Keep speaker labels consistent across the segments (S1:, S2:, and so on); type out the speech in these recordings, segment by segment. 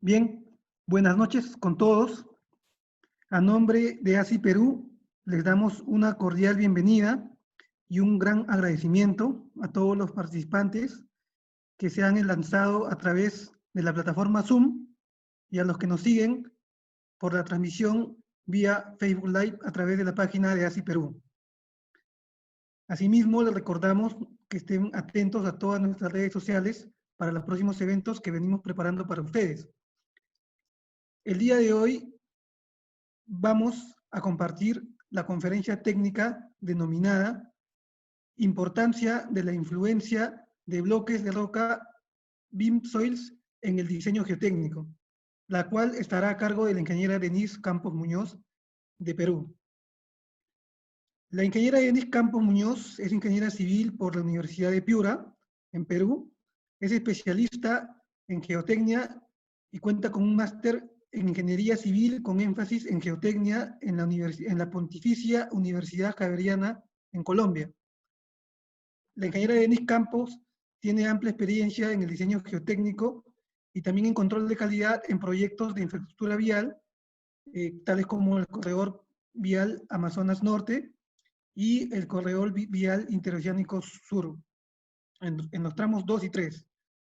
S1: Bien, buenas noches con todos. A nombre de ASI Perú, les damos una cordial bienvenida y un gran agradecimiento a todos los participantes que se han lanzado a través de la plataforma Zoom y a los que nos siguen por la transmisión vía Facebook Live a través de la página de ASI Perú. Asimismo, les recordamos que estén atentos a todas nuestras redes sociales para los próximos eventos que venimos preparando para ustedes. El día de hoy vamos a compartir la conferencia técnica denominada Importancia de la influencia de bloques de roca beam soils en el diseño geotécnico, la cual estará a cargo de la ingeniera Denise Campos Muñoz de Perú. La ingeniera Denise Campos Muñoz es ingeniera civil por la Universidad de Piura, en Perú. Es especialista en geotecnia y cuenta con un máster en Ingeniería Civil con énfasis en geotecnia en la Pontificia Universidad Javeriana en Colombia. La ingeniera Denise Campos tiene amplia experiencia en el diseño geotécnico y también en control de calidad en proyectos de infraestructura vial, tales como el corredor vial Amazonas Norte y el corredor vial interoceánico sur, en los tramos 2 y 3.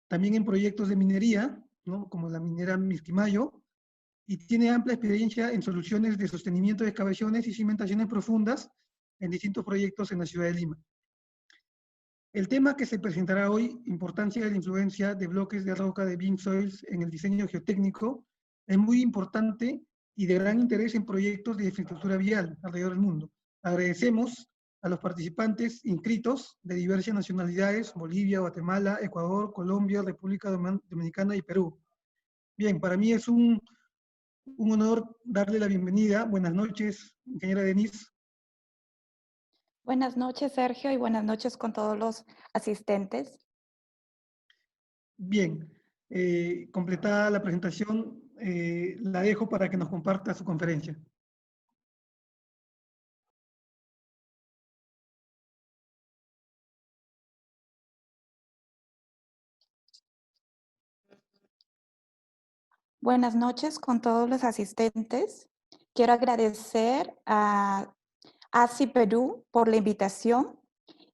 S1: También en proyectos de minería, ¿no?, como la minera Misquimayo, y tiene amplia experiencia en soluciones de sostenimiento de excavaciones y cimentaciones profundas en distintos proyectos en la ciudad de Lima. El tema que se presentará hoy, importancia de la influencia de bloques de roca de beam soils en el diseño geotécnico, es muy importante y de gran interés en proyectos de infraestructura vial alrededor del mundo. Agradecemos a los participantes inscritos de diversas nacionalidades: Bolivia, Guatemala, Ecuador, Colombia, República Dominicana y Perú. Bien, para mí es un honor darle la bienvenida. Buenas noches, ingeniera Denise.
S2: Buenas noches, Sergio, y buenas noches con todos los asistentes.
S1: Bien, completada la presentación, la dejo para que nos comparta su conferencia.
S2: Buenas noches con todos los asistentes. Quiero agradecer a ASI Perú por la invitación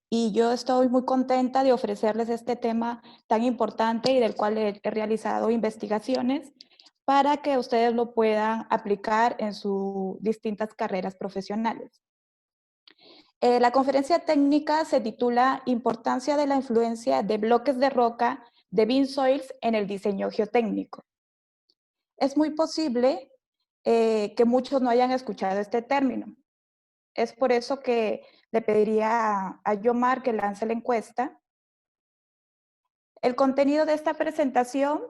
S2: y yo estoy muy contenta de ofrecerles este tema tan importante y del cual he realizado investigaciones para que ustedes lo puedan aplicar en sus distintas carreras profesionales. La conferencia técnica se titula Importancia de la influencia de bloques de roca de beam soils en el diseño geotécnico. Es muy posible que muchos no hayan escuchado este término. Es por eso que le pediría a Yomar que lance la encuesta. El contenido de esta presentación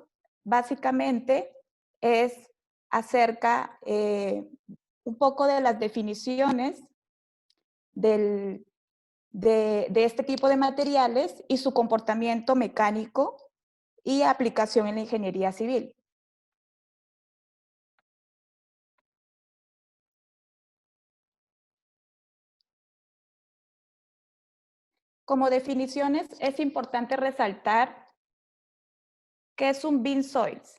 S2: básicamente es acerca un poco de las definiciones de este tipo de materiales y su comportamiento mecánico y aplicación en la ingeniería civil. Como definiciones, es importante resaltar qué es un beam soils.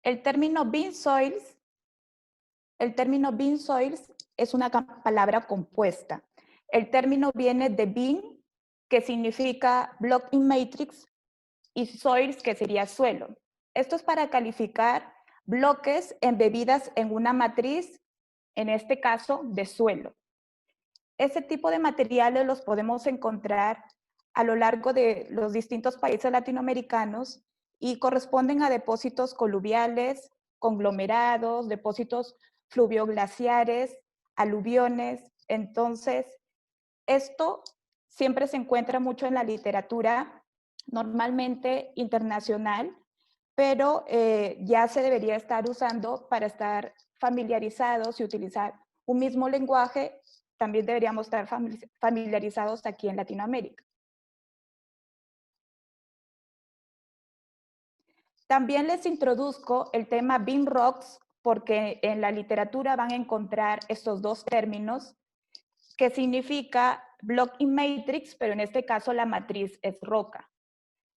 S2: El término beam soils es una palabra compuesta. El término viene de beam, que significa block in matrix, y soils, que sería suelo. Esto es para calificar bloques embebidas en una matriz, en este caso de suelo. Este tipo de materiales los podemos encontrar a lo largo de los distintos países latinoamericanos y corresponden a depósitos coluviales, conglomerados, depósitos fluvioglaciares, aluviones. Entonces, esto siempre se encuentra mucho en la literatura, normalmente internacional, pero ya se debería estar usando para estar familiarizados y utilizar un mismo lenguaje. También deberíamos estar familiarizados aquí en Latinoamérica. También les introduzco el tema beam rocks, porque en la literatura van a encontrar estos dos términos, que significa block in matrix, pero en este caso la matriz es roca.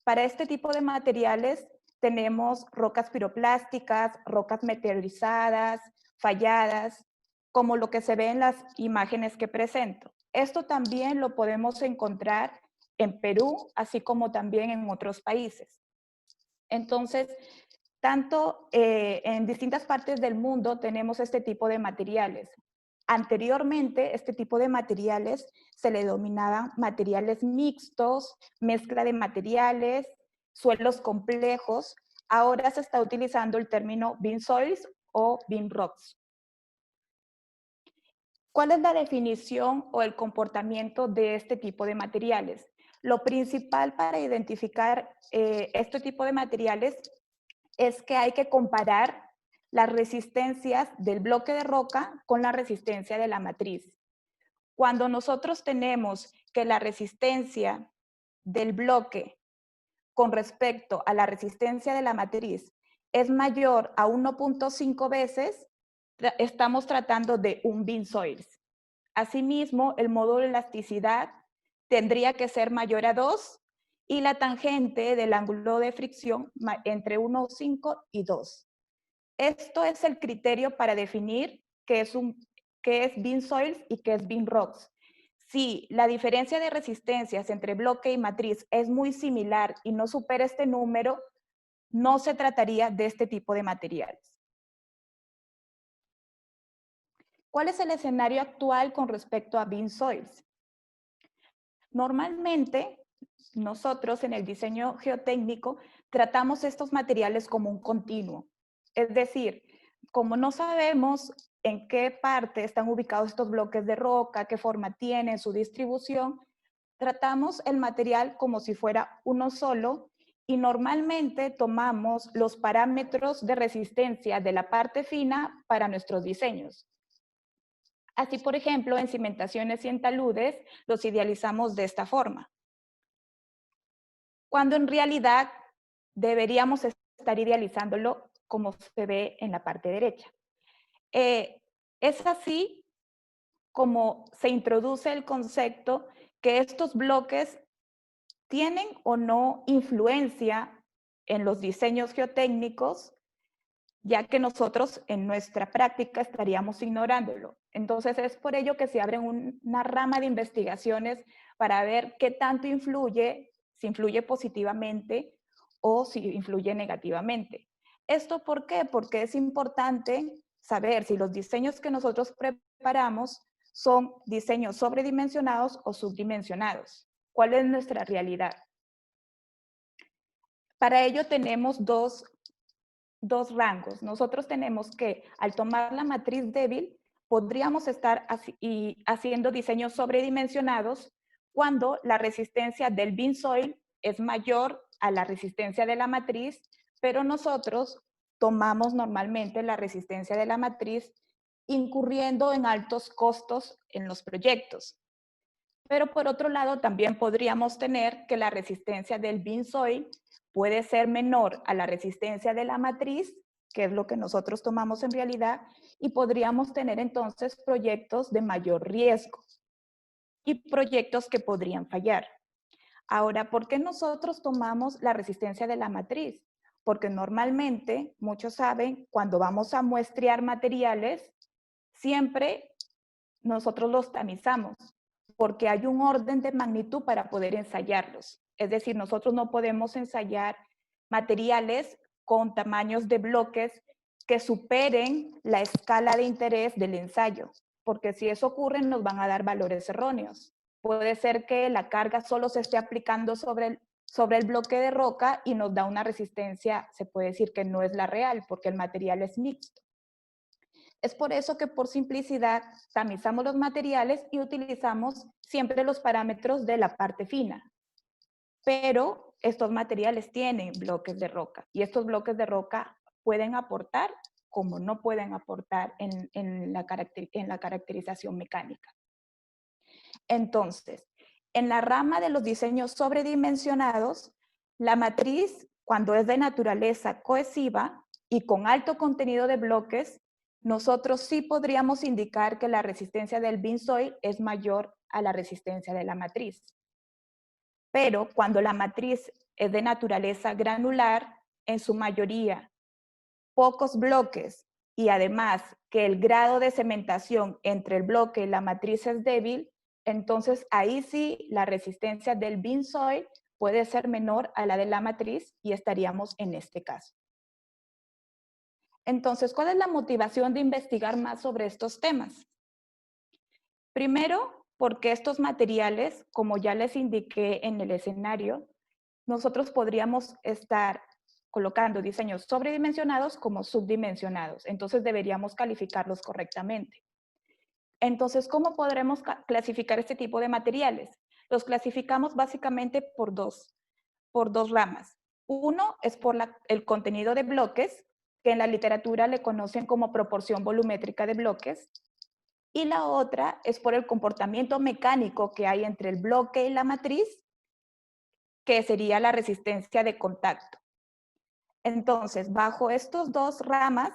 S2: Para este tipo de materiales tenemos rocas piroplásticas, rocas meteorizadas, falladas, como lo que se ve en las imágenes que presento. Esto también lo podemos encontrar en Perú, así como también en otros países. Entonces, tanto en distintas partes del mundo tenemos este tipo de materiales. Anteriormente, este tipo de materiales se le denominaban materiales mixtos, mezcla de materiales, suelos complejos. Ahora se está utilizando el término bean soils o bean rocks. ¿Cuál es la definición o el comportamiento de este tipo de materiales? Lo principal para identificar este tipo de materiales es que hay que comparar las resistencias del bloque de roca con la resistencia de la matriz. Cuando nosotros tenemos que la resistencia del bloque con respecto a la resistencia de la matriz es mayor a 1.5 veces, estamos tratando de un bean soils. Asimismo, el módulo de elasticidad tendría que ser mayor a 2 y la tangente del ángulo de fricción entre 1,5 y 2. Esto es el criterio para definir qué es bean soils y qué es bean rocks. Si la diferencia de resistencias entre bloque y matriz es muy similar y no supera este número, no se trataría de este tipo de materiales. ¿Cuál es el escenario actual con respecto a bean soils? Normalmente, nosotros en el diseño geotécnico tratamos estos materiales como un continuo. Es decir, como no sabemos en qué parte están ubicados estos bloques de roca, qué forma tienen, su distribución, tratamos el material como si fuera uno solo y normalmente tomamos los parámetros de resistencia de la parte fina para nuestros diseños. Así, por ejemplo, en cimentaciones y en taludes los idealizamos de esta forma, cuando en realidad deberíamos estar idealizándolo como se ve en la parte derecha. Es así como se introduce el concepto que estos bloques tienen o no influencia en los diseños geotécnicos, ya que nosotros en nuestra práctica estaríamos ignorándolo. Entonces es por ello que se abre una rama de investigaciones para ver qué tanto influye, si influye positivamente o si influye negativamente. ¿Esto por qué? Porque es importante saber si los diseños que nosotros preparamos son diseños sobredimensionados o subdimensionados. ¿Cuál es nuestra realidad? Para ello tenemos dos rangos. Nosotros tenemos que, al tomar la matriz débil, podríamos estar haciendo diseños sobredimensionados cuando la resistencia del bean soil es mayor a la resistencia de la matriz, pero nosotros tomamos normalmente la resistencia de la matriz incurriendo en altos costos en los proyectos. Pero por otro lado, también podríamos tener que la resistencia del bean soil puede ser menor a la resistencia de la matriz, que es lo que nosotros tomamos en realidad, y podríamos tener entonces proyectos de mayor riesgo y proyectos que podrían fallar. Ahora, ¿por qué nosotros tomamos la resistencia de la matriz? Porque normalmente, muchos saben, cuando vamos a muestrear materiales, siempre nosotros los tamizamos, porque hay un orden de magnitud para poder ensayarlos. Es decir, nosotros no podemos ensayar materiales con tamaños de bloques que superen la escala de interés del ensayo, porque si eso ocurre nos van a dar valores erróneos. Puede ser que la carga solo se esté aplicando sobre el bloque de roca y nos da una resistencia, se puede decir que no es la real, porque el material es mixto. Es por eso que por simplicidad tamizamos los materiales y utilizamos siempre los parámetros de la parte fina. Pero estos materiales tienen bloques de roca y estos bloques de roca pueden aportar como no pueden aportar en la caracterización mecánica. Entonces, en la rama de los diseños sobredimensionados, la matriz, cuando es de naturaleza cohesiva y con alto contenido de bloques, nosotros sí podríamos indicar que la resistencia del bean soil es mayor a la resistencia de la matriz. Pero cuando la matriz es de naturaleza granular, en su mayoría pocos bloques y además que el grado de cementación entre el bloque y la matriz es débil, entonces ahí sí la resistencia del bean soil puede ser menor a la de la matriz y estaríamos en este caso. Entonces, ¿cuál es la motivación de investigar más sobre estos temas? Primero, porque estos materiales, como ya les indiqué en el escenario, nosotros podríamos estar colocando diseños sobredimensionados como subdimensionados. Entonces deberíamos calificarlos correctamente. Entonces, ¿cómo podremos clasificar este tipo de materiales? Los clasificamos básicamente por dos ramas. Uno es por el contenido de bloques, que en la literatura le conocen como proporción volumétrica de bloques, y la otra es por el comportamiento mecánico que hay entre el bloque y la matriz, que sería la resistencia de contacto. Entonces, bajo estos dos ramas,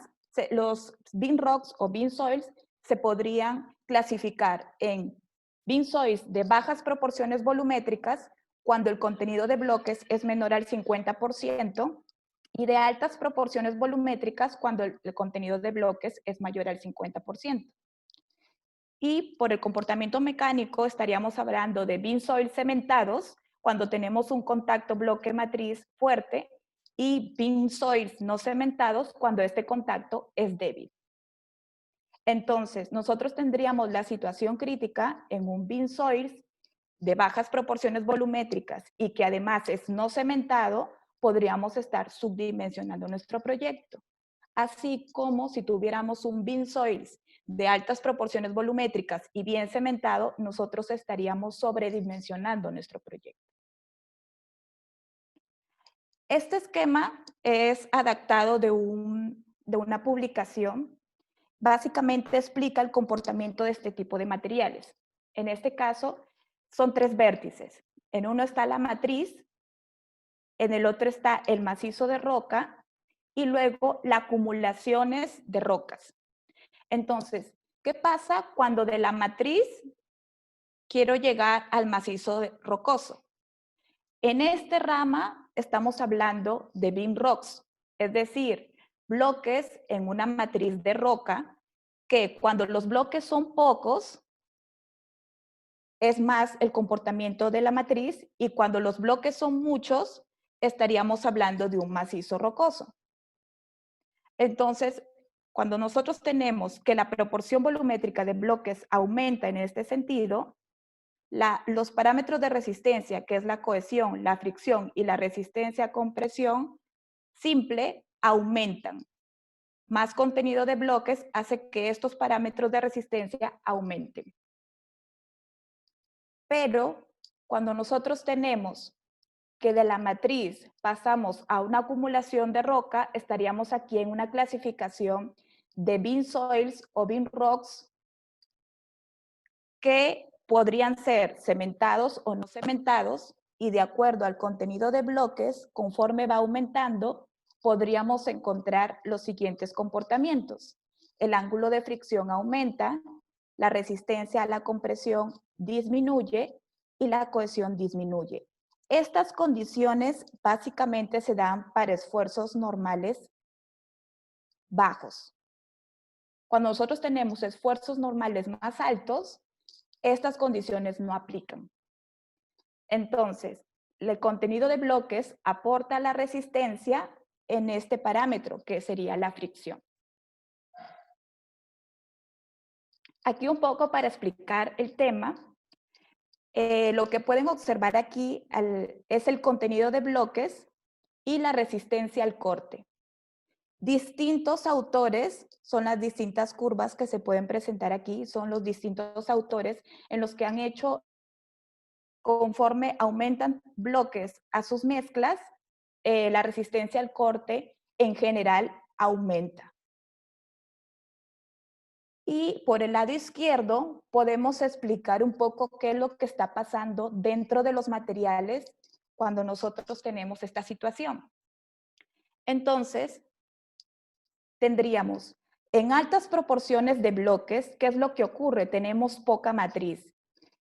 S2: los bean rocks o bean soils se podrían clasificar en bean soils de bajas proporciones volumétricas, cuando el contenido de bloques es menor al 50%, y de altas proporciones volumétricas, cuando el contenido de bloques es mayor al 50%. Y por el comportamiento mecánico estaríamos hablando de bean soil cementados, cuando tenemos un contacto bloque-matriz fuerte, y bean soils no cementados, cuando este contacto es débil. Entonces, nosotros tendríamos la situación crítica en un bean soils de bajas proporciones volumétricas y que además es no cementado, podríamos estar subdimensionando nuestro proyecto. Así como si tuviéramos un bean soils de altas proporciones volumétricas y bien cementado, nosotros estaríamos sobredimensionando nuestro proyecto. Este esquema es adaptado de una publicación. Básicamente explica el comportamiento de este tipo de materiales. En este caso, son tres vértices. En uno está la matriz, en el otro está el macizo de roca y luego las acumulaciones de rocas. Entonces, ¿qué pasa cuando de la matriz quiero llegar al macizo rocoso? En este rama estamos hablando de beam rocks, es decir, bloques en una matriz de roca que cuando los bloques son pocos, es más el comportamiento de la matriz, y cuando los bloques son muchos, estaríamos hablando de un macizo rocoso. Entonces, cuando nosotros tenemos que la proporción volumétrica de bloques aumenta en este sentido, los parámetros de resistencia, que es la cohesión, la fricción y la resistencia a compresión simple, aumentan. Más contenido de bloques hace que estos parámetros de resistencia aumenten. Pero cuando nosotros tenemos que de la matriz pasamos a una acumulación de roca, estaríamos aquí en una clasificación de bean soils o bean rocks que podrían ser cementados o no cementados, y de acuerdo al contenido de bloques, conforme va aumentando, podríamos encontrar los siguientes comportamientos. El ángulo de fricción aumenta, la resistencia a la compresión disminuye y la cohesión disminuye. Estas condiciones básicamente se dan para esfuerzos normales bajos. Cuando nosotros tenemos esfuerzos normales más altos, estas condiciones no aplican. Entonces, el contenido de bloques aporta la resistencia en este parámetro, que sería la fricción. Aquí un poco para explicar el tema, lo que pueden observar aquí es el contenido de bloques y la resistencia al corte. Distintos autores, son las distintas curvas que se pueden presentar aquí, son los distintos autores en los que han hecho, conforme aumentan bloques a sus mezclas, la resistencia al corte en general aumenta. Y por el lado izquierdo podemos explicar un poco qué es lo que está pasando dentro de los materiales cuando nosotros tenemos esta situación. Entonces, tendríamos en altas proporciones de bloques, ¿qué es lo que ocurre? Tenemos poca matriz.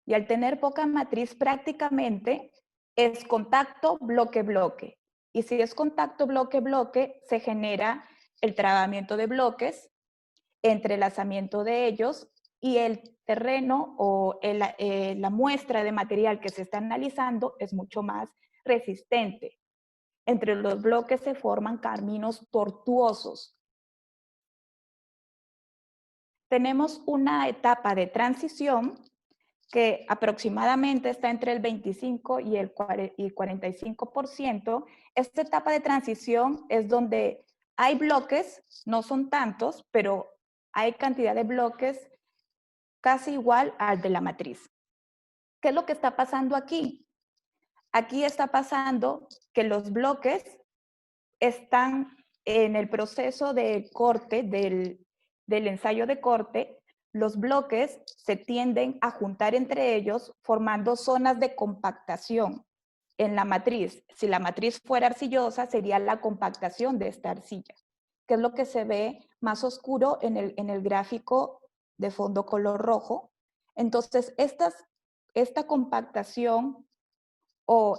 S2: Y al tener poca matriz prácticamente es contacto bloque-bloque. Y si es contacto bloque-bloque, se genera el trabamiento de bloques, entrelazamiento de ellos y el terreno o la muestra de material que se está analizando es mucho más resistente. Entre los bloques se forman caminos tortuosos. Tenemos una etapa de transición que aproximadamente está entre el 25 y el 45%. Esta etapa de transición es donde hay bloques, no son tantos, pero hay cantidad de bloques casi igual al de la matriz. ¿Qué es lo que está pasando aquí? Aquí está pasando que los bloques están en el proceso de corte, del ensayo de corte, los bloques se tienden a juntar entre ellos formando zonas de compactación en la matriz. Si la matriz fuera arcillosa, sería la compactación de esta arcilla, que es lo que se ve más oscuro en el gráfico de fondo color rojo. Entonces, esta compactación o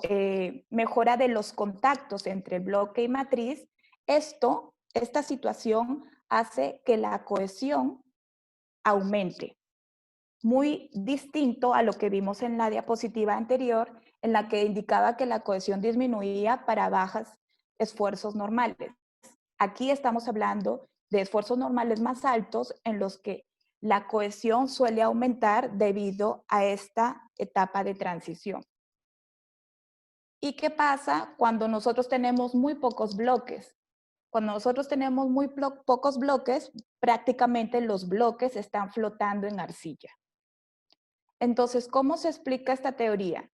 S2: mejora de los contactos entre bloque y matriz, esta situación hace que la cohesión aumente. Muy distinto a lo que vimos en la diapositiva anterior, en la que indicaba que la cohesión disminuía para bajos esfuerzos normales. Aquí estamos hablando de esfuerzos normales más altos en los que la cohesión suele aumentar debido a esta etapa de transición. ¿Y qué pasa cuando nosotros tenemos muy pocos bloques? Cuando nosotros tenemos muy pocos bloques, prácticamente los bloques están flotando en arcilla. Entonces, ¿cómo se explica esta teoría?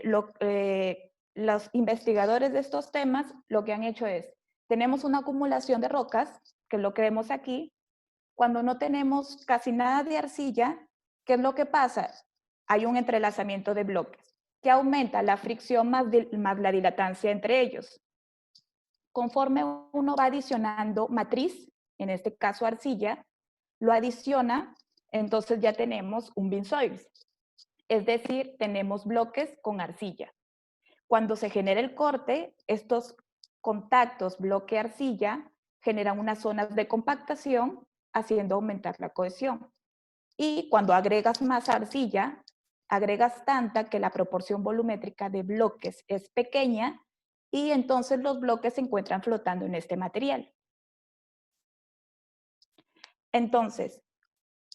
S2: Los investigadores de estos temas lo que han hecho es, tenemos una acumulación de rocas, que es lo que vemos aquí. Cuando no tenemos casi nada de arcilla, ¿qué es lo que pasa? Hay un entrelazamiento de bloques que aumenta la fricción más la dilatancia entre ellos. Conforme uno va adicionando matriz, en este caso arcilla, lo adiciona, entonces ya tenemos un beam soils. Es decir, tenemos bloques con arcilla. Cuando se genera el corte, estos contactos bloque-arcilla generan unas zonas de compactación, haciendo aumentar la cohesión. Y cuando agregas más arcilla, agregas tanta que la proporción volumétrica de bloques es pequeña y entonces los bloques se encuentran flotando en este material. Entonces,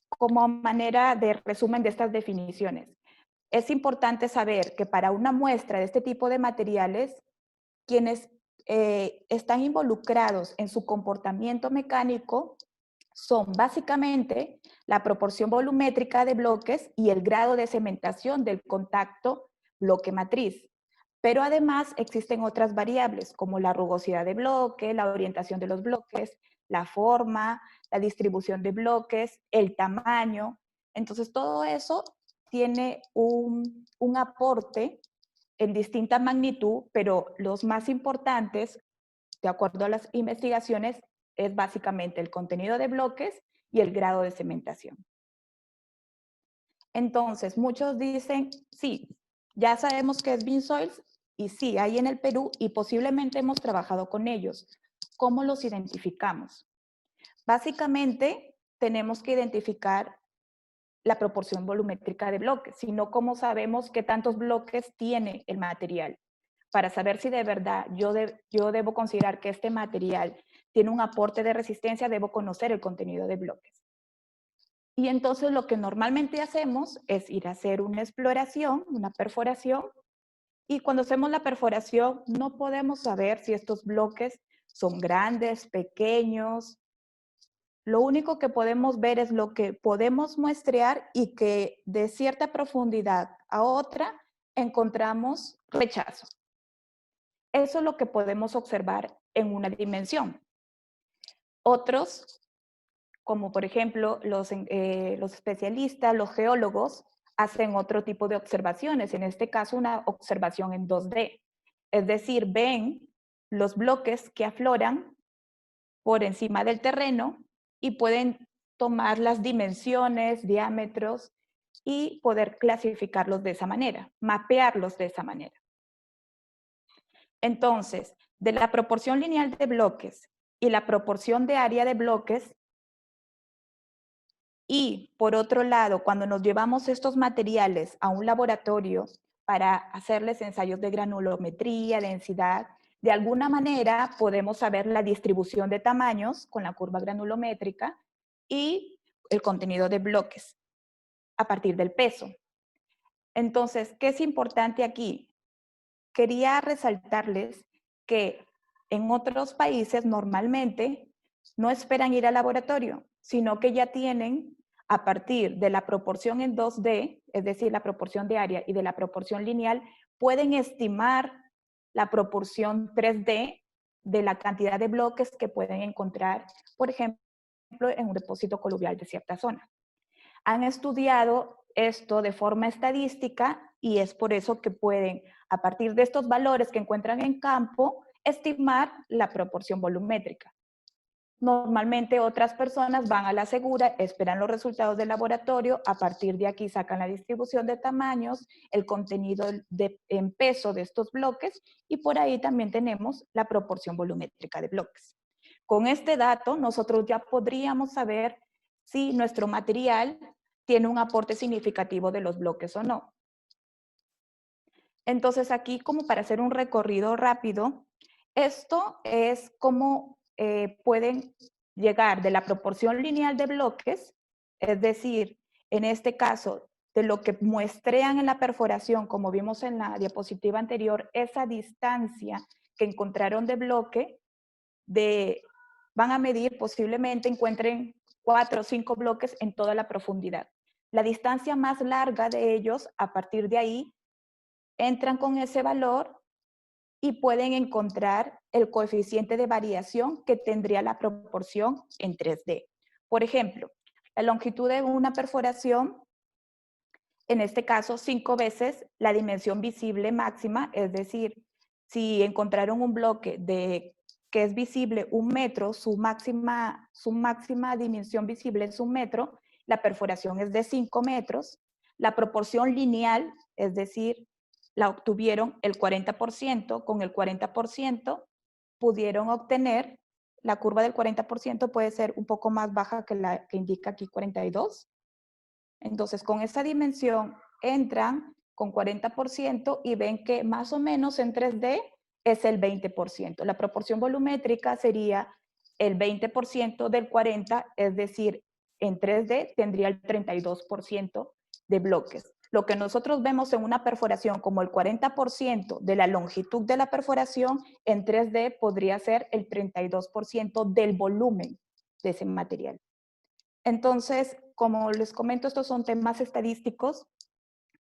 S2: como manera de resumen de estas definiciones, es importante saber que para una muestra de este tipo de materiales, quienes están involucrados en su comportamiento mecánico son básicamente la proporción volumétrica de bloques y el grado de cementación del contacto bloque-matriz. Pero además existen otras variables como la rugosidad de bloque, la orientación de los bloques, la forma, la distribución de bloques, el tamaño. Entonces todo eso tiene un aporte en distinta magnitud, pero los más importantes, de acuerdo a las investigaciones, es básicamente el contenido de bloques y el grado de cementación. Entonces, muchos dicen, sí, ya sabemos que es beam soils, y sí, hay en el Perú y posiblemente hemos trabajado con ellos. ¿Cómo los identificamos? Básicamente, tenemos que identificar la proporción volumétrica de bloques, sino cómo sabemos qué tantos bloques tiene el material. Para saber si de verdad yo debo considerar que este material tiene un aporte de resistencia, debo conocer el contenido de bloques. Y entonces lo que normalmente hacemos es ir a hacer una exploración, una perforación, y cuando hacemos la perforación no podemos saber si estos bloques son grandes, pequeños. Lo único que podemos ver es lo que podemos muestrear y que de cierta profundidad a otra encontramos rechazo. Eso es lo que podemos observar en una dimensión. Otros, como por ejemplo los especialistas, los geólogos, hacen otro tipo de observaciones, en este caso una observación en 2D. Es decir, ven los bloques que afloran por encima del terreno y pueden tomar las dimensiones, diámetros y poder clasificarlos de esa manera, mapearlos de esa manera. Entonces, de la proporción lineal de bloques y la proporción de área de bloques, y por otro lado, cuando nos llevamos estos materiales a un laboratorio para hacerles ensayos de granulometría, densidad, de alguna manera podemos saber la distribución de tamaños con la curva granulométrica y el contenido de bloques a partir del peso. Entonces, ¿qué es importante aquí? Quería resaltarles que en otros países normalmente no esperan ir al laboratorio, sino que ya tienen a partir de la proporción en 2D, es decir, la proporción de área y de la proporción lineal, pueden estimar la proporción 3D de la cantidad de bloques que pueden encontrar, por ejemplo, en un depósito coluvial de cierta zona. Han estudiado esto de forma estadística y es por eso que pueden, a partir de estos valores que encuentran en campo, estimar la proporción volumétrica. Normalmente otras personas van a la segura, esperan los resultados del laboratorio, a partir de aquí sacan la distribución de tamaños, el contenido en peso de estos bloques y por ahí también tenemos la proporción volumétrica de bloques. Con este dato nosotros ya podríamos saber si nuestro material tiene un aporte significativo de los bloques o no. Entonces aquí, como para hacer un recorrido rápido, esto es cómo pueden llegar de la proporción lineal de bloques, es decir, en este caso, de lo que muestrean en la perforación, como vimos en la diapositiva anterior, esa distancia que encontraron de bloque, van a medir, posiblemente encuentren 4 o 5 bloques en toda la profundidad. La distancia más larga de ellos, a partir de ahí, entran con ese valor y pueden encontrar el coeficiente de variación que tendría la proporción en 3D. Por ejemplo, la longitud de una perforación, en este caso 5 veces la dimensión visible máxima, es decir, si encontraron un bloque que es visible 1 metro, su máxima dimensión visible es 1 metro, la perforación es de 5 metros, la proporción lineal, es decir, la obtuvieron el 40%, con el 40% pudieron obtener, la curva del 40% puede ser un poco más baja que la que indica aquí 42. Entonces, con esta dimensión entran con 40% y ven que más o menos en 3D es el 20%. La proporción volumétrica sería el 20% del 40%, es decir, en 3D tendría el 32% de bloques. Lo que nosotros vemos en una perforación como el 40% de la longitud de la perforación, en 3D podría ser el 32% del volumen de ese material. Entonces, como les comento, estos son temas estadísticos.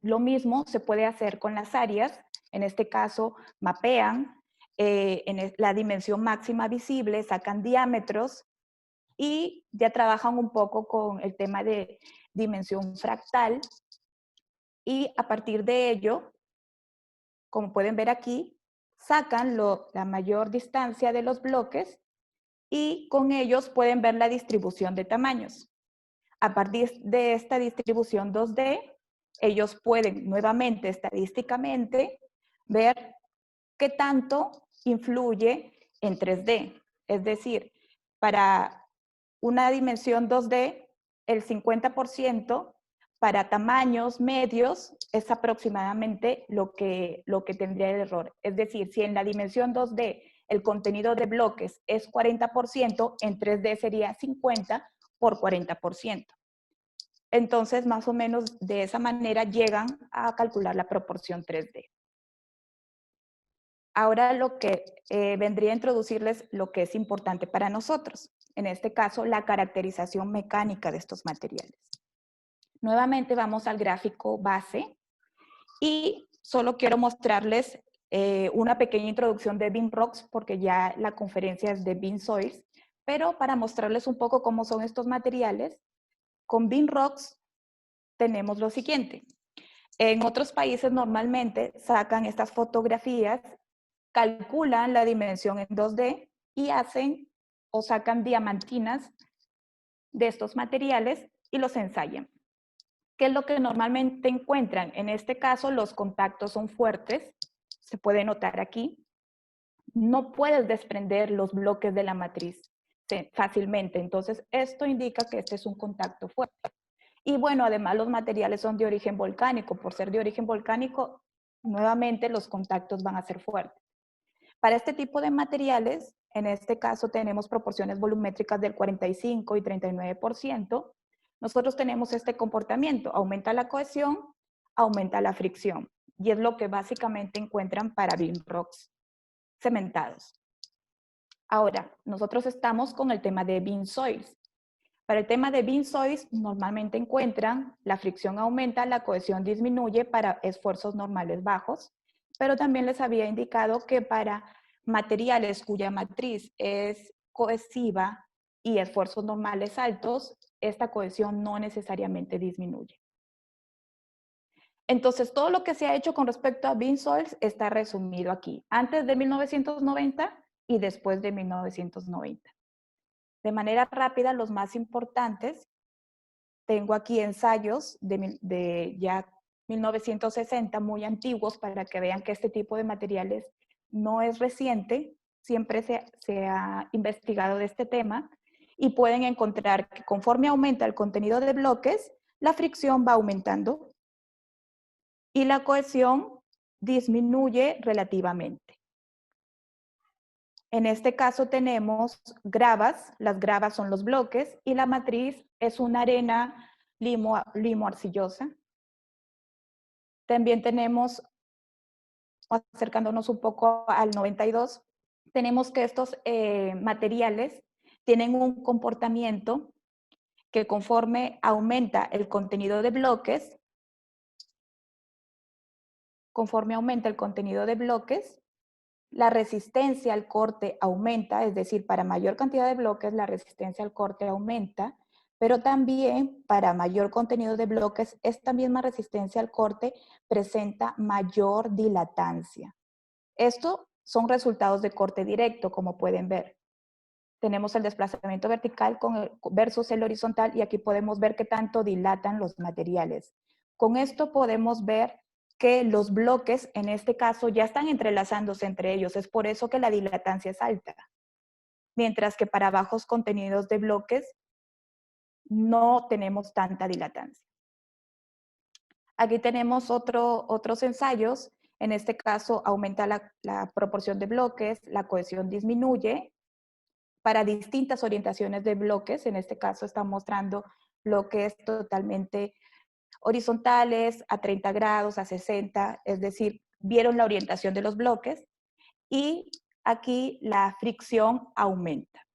S2: Lo mismo se puede hacer con las áreas. En este caso, mapean en la dimensión máxima visible, sacan diámetros y ya trabajan un poco con el tema de dimensión fractal. Y a partir de ello, como pueden ver aquí, sacan la mayor distancia de los bloques y con ellos pueden ver la distribución de tamaños. A partir de esta distribución 2D, ellos pueden nuevamente estadísticamente ver qué tanto influye en 3D. Es decir, para una dimensión 2D, el 50% para tamaños medios es aproximadamente lo que tendría el error. Es decir, si en la dimensión 2D el contenido de bloques es 40%, en 3D sería 50 por 40%. Entonces, más o menos de esa manera llegan a calcular la proporción 3D. Ahora lo que vendría a introducirles lo que es importante para nosotros. En este caso, la caracterización mecánica de estos materiales. Nuevamente vamos al gráfico base y solo quiero mostrarles una pequeña introducción de Beam Rocks porque ya la conferencia es de Beam Soils, pero para mostrarles un poco cómo son estos materiales, con Beam Rocks tenemos lo siguiente. En otros países normalmente sacan estas fotografías, calculan la dimensión en 2D y hacen o sacan diamantinas de estos materiales y los ensayan. ¿Qué es lo que normalmente encuentran? En este caso, los contactos son fuertes, se puede notar aquí. no puedes desprender los bloques de la matriz fácilmente. Entonces, esto indica que este es un contacto fuerte. Y bueno, además los materiales son de origen volcánico. Por ser de origen volcánico, nuevamente los contactos van a ser fuertes. Para este tipo de materiales, en este caso tenemos proporciones volumétricas del 45 y 39%. Nosotros tenemos este comportamiento. Aumenta la cohesión, aumenta la fricción. Y es lo que básicamente encuentran para beam rocks cementados. Ahora, nosotros estamos con el tema de beam soils. Para el tema de beam soils, normalmente encuentran la fricción aumenta, la cohesión disminuye para esfuerzos normales bajos, pero también les había indicado que para materiales cuya matriz es cohesiva y esfuerzos normales altos, esta cohesión no necesariamente disminuye. Entonces, todo lo que se ha hecho con respecto a beam soils está resumido aquí, antes de 1990 y después de 1990. De manera rápida, los más importantes, tengo aquí ensayos de ya 1960, muy antiguos, para que vean que este tipo de materiales no es reciente, siempre se ha investigado de este tema, y pueden encontrar que conforme aumenta el contenido de bloques, la fricción va aumentando y la cohesión disminuye relativamente. En este caso tenemos gravas, las gravas son los bloques y la matriz es una arena limo arcillosa. También tenemos, acercándonos un poco al 92, tenemos que estos materiales tienen un comportamiento que conforme aumenta el contenido de bloques, la resistencia al corte aumenta, es decir, para mayor cantidad de bloques la resistencia al corte aumenta, pero también para mayor contenido de bloques, esta misma resistencia al corte presenta mayor dilatancia. Esto son resultados de corte directo, como pueden ver. Tenemos el desplazamiento vertical versus el horizontal y aquí podemos ver qué tanto dilatan los materiales. Con esto podemos ver que los bloques, en este caso, ya están entrelazándose entre ellos. Es por eso que la dilatancia es alta. Mientras que para bajos contenidos de bloques no tenemos tanta dilatancia. Aquí tenemos otros ensayos. En este caso, aumenta la proporción de bloques, la cohesión disminuye para distintas orientaciones de bloques. En este caso, está mostrando bloques totalmente horizontales, a 30 grados, a 60, es decir, vieron la orientación de los bloques y aquí la fricción aumenta.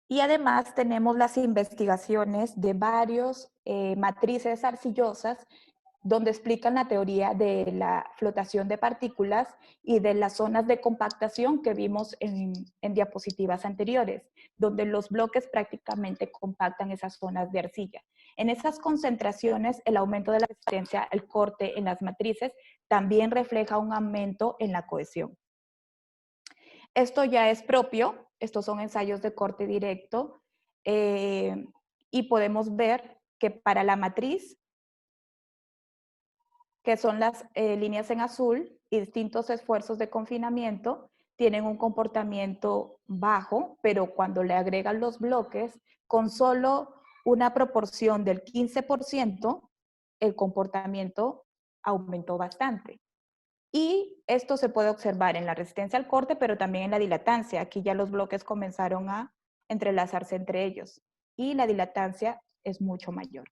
S2: Y además tenemos las investigaciones de varios matrices arcillosas donde explican la teoría de la flotación de partículas y de las zonas de compactación que vimos en diapositivas anteriores, donde los bloques prácticamente compactan esas zonas de arcilla. En esas concentraciones, el aumento de la resistencia al corte en las matrices también refleja un aumento en la cohesión. Esto ya es propio, estos son ensayos de corte directo, y podemos ver que para la matriz, que son las líneas en azul, y distintos esfuerzos de confinamiento, tienen un comportamiento bajo, pero cuando le agregan los bloques, con solo una proporción del 15%, el comportamiento aumentó bastante. Y esto se puede observar en la resistencia al corte, pero también en la dilatancia. Aquí ya los bloques comenzaron a entrelazarse entre ellos y la dilatancia es mucho mayor.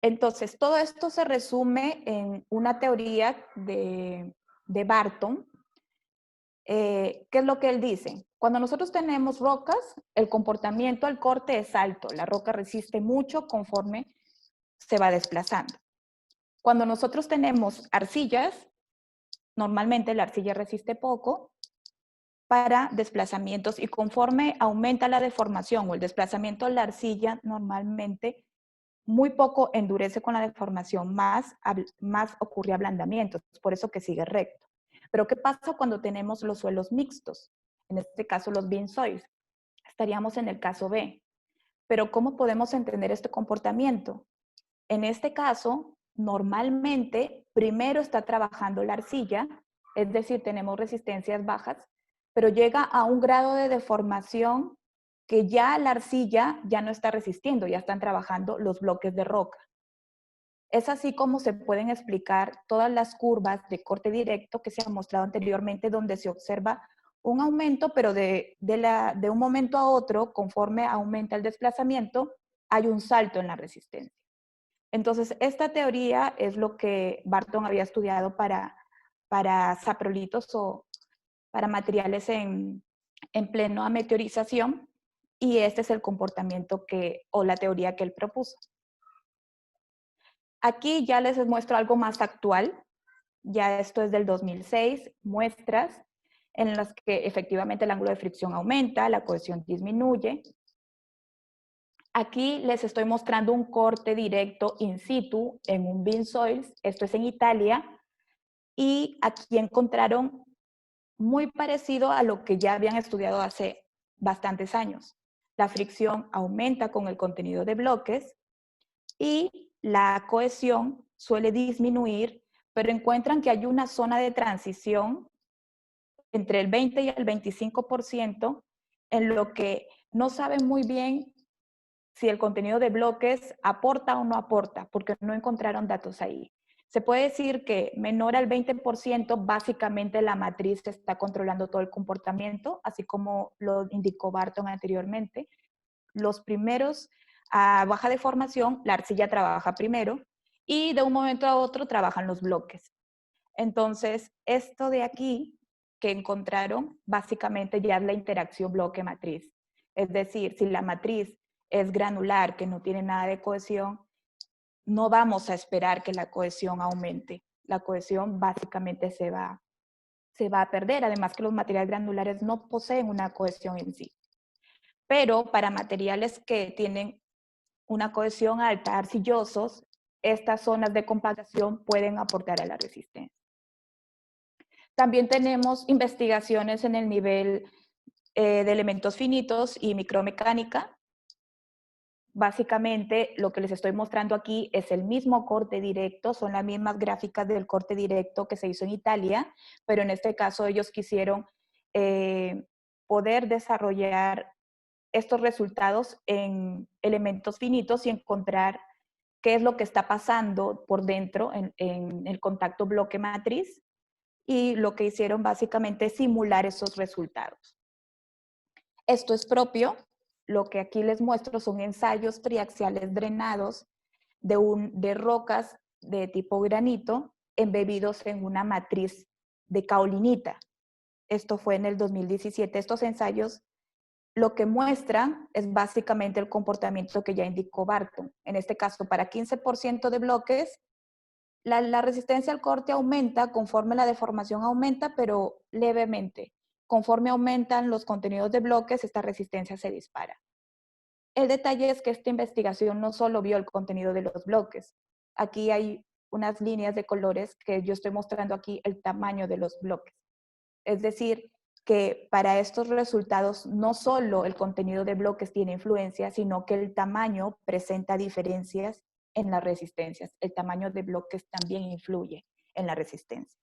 S2: Entonces, todo esto se resume en una teoría de Barton. ¿Qué es lo que él dice? Cuando nosotros tenemos rocas, el comportamiento al corte es alto. La roca resiste mucho conforme se va desplazando. Cuando nosotros tenemos arcillas, normalmente la arcilla resiste poco para desplazamientos y conforme aumenta la deformación o el desplazamiento de la arcilla, normalmente muy poco endurece con la deformación, más ocurre ablandamiento, por eso que sigue recto. Pero ¿qué pasa cuando tenemos los suelos mixtos? En este caso los beam soils. Estaríamos en el caso B. Pero ¿cómo podemos entender este comportamiento? En este caso, normalmente primero está trabajando la arcilla, es decir, tenemos resistencias bajas, pero llega a un grado de deformación que ya la arcilla ya no está resistiendo, ya están trabajando los bloques de roca. Es así como se pueden explicar todas las curvas de corte directo que se han mostrado anteriormente, donde se observa un aumento, pero de un momento a otro, conforme aumenta el desplazamiento, hay un salto en la resistencia. Entonces, esta teoría es lo que Barton había estudiado para saprolitos o para materiales en plena meteorización, y este es el comportamiento o la teoría que él propuso. Aquí ya les muestro algo más actual, ya esto es del 2006, muestras en las que efectivamente el ángulo de fricción aumenta, la cohesión disminuye. Aquí les estoy mostrando un corte directo in situ en un beam soils, esto es en Italia, y aquí encontraron muy parecido a lo que ya habían estudiado hace bastantes años. La fricción aumenta con el contenido de bloques y la cohesión suele disminuir, pero encuentran que hay una zona de transición entre el 20 y el 25% en lo que no saben muy bien si el contenido de bloques aporta o no aporta, porque no encontraron datos ahí. Se puede decir que menor al 20%, básicamente la matriz está controlando todo el comportamiento, así como lo indicó Barton anteriormente. Los primeros a baja deformación, la arcilla trabaja primero y de un momento a otro trabajan los bloques. Entonces, esto de aquí que encontraron, básicamente ya es la interacción bloque-matriz. Es decir, si la matriz es granular, que no tiene nada de cohesión, no vamos a esperar que la cohesión aumente. La cohesión básicamente se va a perder, además que los materiales granulares no poseen una cohesión en sí. Pero para materiales que tienen una cohesión alta, arcillosos, estas zonas de compactación pueden aportar a la resistencia. También tenemos investigaciones en el nivel de elementos finitos y micromecánica. Básicamente, lo que les estoy mostrando aquí es el mismo corte directo, son las mismas gráficas del corte directo que se hizo en Italia, pero en este caso ellos quisieron poder desarrollar estos resultados en elementos finitos y encontrar qué es lo que está pasando por dentro en el contacto bloque-matriz, y lo que hicieron básicamente es simular esos resultados. Esto es propio, lo que aquí les muestro son ensayos triaxiales drenados de rocas de tipo granito embebidos en una matriz de caolinita. Esto fue en el 2017. Estos ensayos lo que muestran es básicamente el comportamiento que ya indicó Barton. En este caso, para 15% de bloques, la resistencia al corte aumenta conforme la deformación aumenta, pero levemente. Conforme aumentan los contenidos de bloques, esta resistencia se dispara. El detalle es que esta investigación no solo vio el contenido de los bloques. Aquí hay unas líneas de colores que yo estoy mostrando aquí el tamaño de los bloques. Es decir, que para estos resultados no solo el contenido de bloques tiene influencia, sino que el tamaño presenta diferencias en las resistencias. El tamaño de bloques también influye en la resistencia.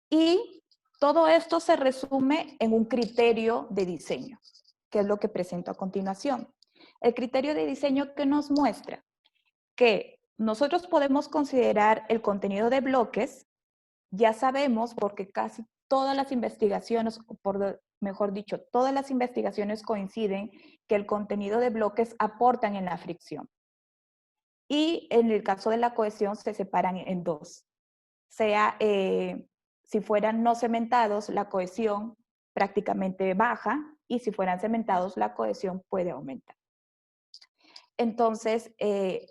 S2: Y todo esto se resume en un criterio de diseño, que es lo que presento a continuación. El criterio de diseño que nos muestra que nosotros podemos considerar el contenido de bloques, ya sabemos porque casi todas las investigaciones, mejor dicho, todas las investigaciones coinciden que el contenido de bloques aportan en la fricción. Y en el caso de la cohesión se separan en dos. Sea, si fueran no cementados, la cohesión prácticamente baja, y si fueran cementados, la cohesión puede aumentar. Entonces,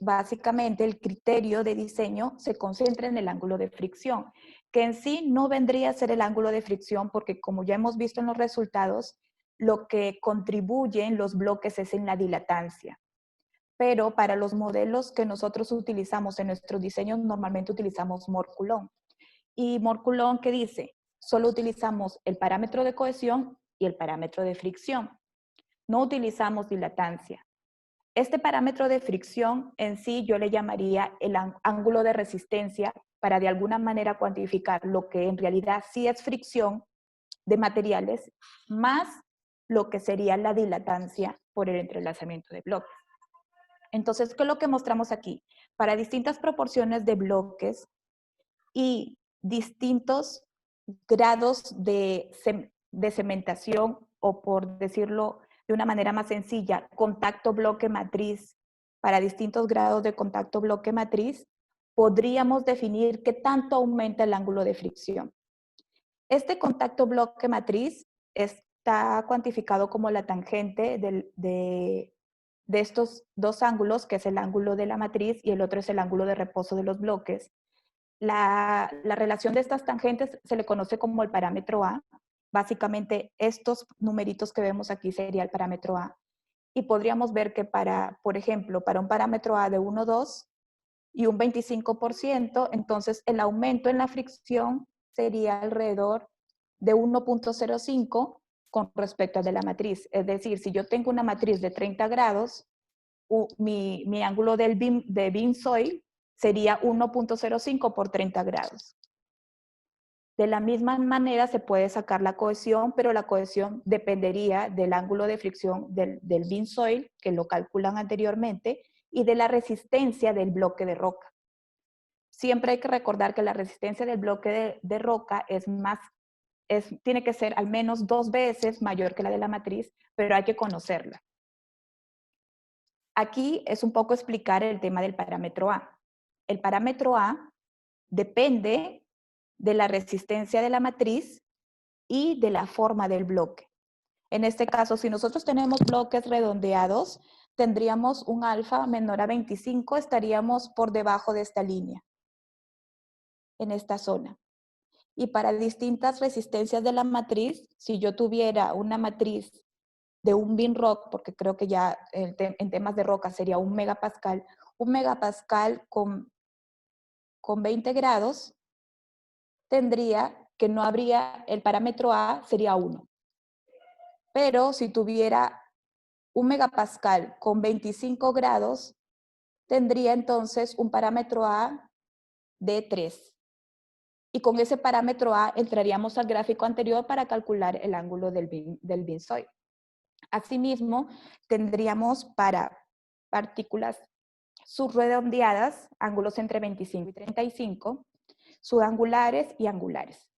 S2: básicamente el criterio de diseño se concentra en el ángulo de fricción, que en sí no vendría a ser el ángulo de fricción porque, como ya hemos visto en los resultados, lo que contribuye en los bloques es en la dilatancia. Pero para los modelos que nosotros utilizamos en nuestros diseños, normalmente utilizamos Moore-Coulomb. Y Moore-Coulomb, ¿qué dice? Solo utilizamos el parámetro de cohesión y el parámetro de fricción. No utilizamos dilatancia. Este parámetro de fricción en sí yo le llamaría el ángulo de resistencia para de alguna manera cuantificar lo que en realidad sí es fricción de materiales más lo que sería la dilatancia por el entrelazamiento de bloques. Entonces, ¿qué es lo que mostramos aquí? Para distintas proporciones de bloques y distintos grados de cementación, o por decirlo de una manera más sencilla, contacto bloque matriz, para distintos grados de contacto bloque matriz, podríamos definir qué tanto aumenta el ángulo de fricción. Este contacto bloque matriz está cuantificado como la tangente de estos dos ángulos, que es el ángulo de la matriz y el otro es el ángulo de reposo de los bloques. La relación de estas tangentes se le conoce como el parámetro A. Básicamente, estos numeritos que vemos aquí sería el parámetro A. Y podríamos ver que por ejemplo, para un parámetro A de 1,2 y un 25%, entonces el aumento en la fricción sería alrededor de 1,05 con respecto al de la matriz. Es decir, si yo tengo una matriz de 30 grados, mi ángulo de beam soil sería 1,05 por 30 grados. De la misma manera se puede sacar la cohesión, pero la cohesión dependería del ángulo de fricción del beam soil, que lo calculan anteriormente, y de la resistencia del bloque de roca. Siempre hay que recordar que la resistencia del bloque de roca tiene que ser al menos 2 veces mayor que la de la matriz, pero hay que conocerla. Aquí es un poco explicar el tema del parámetro A. El parámetro A depende de la resistencia de la matriz y de la forma del bloque. En este caso, si nosotros tenemos bloques redondeados, tendríamos un alfa menor a 25, estaríamos por debajo de esta línea, en esta zona. Y para distintas resistencias de la matriz, si yo tuviera una matriz de un beam rock, porque creo que ya en temas de roca sería un megapascal con 20 grados, tendría que no habría, el parámetro A sería 1. Pero si tuviera un megapascal con 25 grados, tendría entonces un parámetro A de 3. Y con ese parámetro A entraríamos al gráfico anterior para calcular el ángulo del beam soil. Asimismo, tendríamos para partículas subredondeadas, ángulos entre 25 y 35, subangulares y angulares.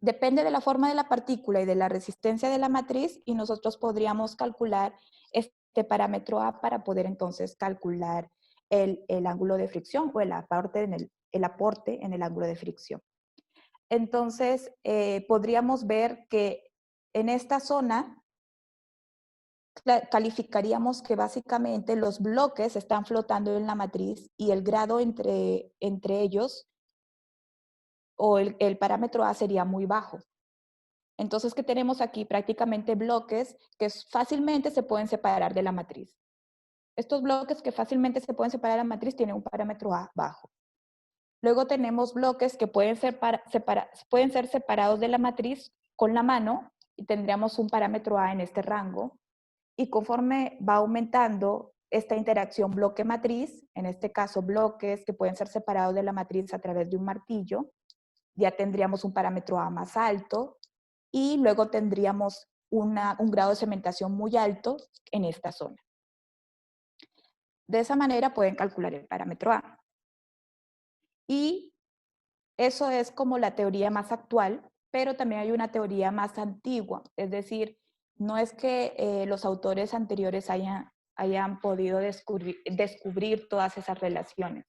S2: Depende de la forma de la partícula y de la resistencia de la matriz y nosotros podríamos calcular este parámetro A para poder entonces calcular el ángulo de fricción o el aporte en el ángulo de fricción. Entonces, podríamos ver que en esta zona calificaríamos que básicamente los bloques están flotando en la matriz y el grado entre ellos o el parámetro A sería muy bajo. Entonces, ¿qué tenemos aquí? Prácticamente bloques que fácilmente se pueden separar de la matriz. Estos bloques que fácilmente se pueden separar de la matriz tienen un parámetro A bajo. Luego tenemos bloques que pueden ser separados de la matriz con la mano y tendríamos un parámetro A en este rango. Y conforme va aumentando esta interacción bloque-matriz, en este caso bloques que pueden ser separados de la matriz a través de un martillo, ya tendríamos un parámetro A más alto y luego tendríamos un grado de cementación muy alto en esta zona. De esa manera pueden calcular el parámetro A. Y eso es como la teoría más actual, pero también hay una teoría más antigua, es decir, no es que los autores anteriores hayan podido descubrir todas esas relaciones.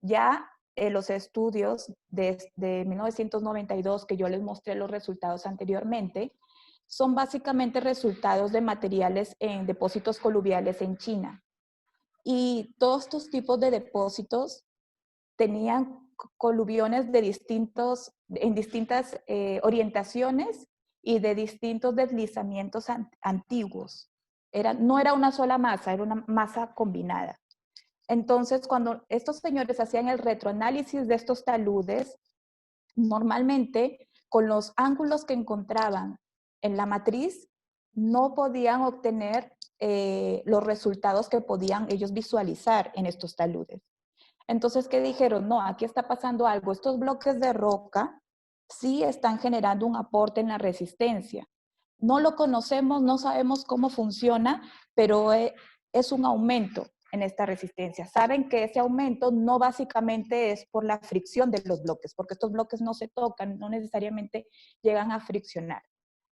S2: Ya los estudios de 1992, que yo les mostré los resultados anteriormente, son básicamente resultados de materiales en depósitos coluviales en China. Y todos estos tipos de depósitos tenían coluviones en distintas orientaciones y de distintos deslizamientos antiguos. No era una sola masa, era una masa combinada. Entonces, cuando estos señores hacían el retroanálisis de estos taludes, normalmente con los ángulos que encontraban en la matriz, no podían obtener los resultados que podían ellos visualizar en estos taludes. Entonces, ¿qué dijeron? No, aquí está pasando algo. Estos bloques de roca sí están generando un aporte en la resistencia. No lo conocemos, no sabemos cómo funciona, pero es un aumento en esta resistencia. Saben que ese aumento no básicamente es por la fricción de los bloques, porque estos bloques no se tocan, no necesariamente llegan a friccionar,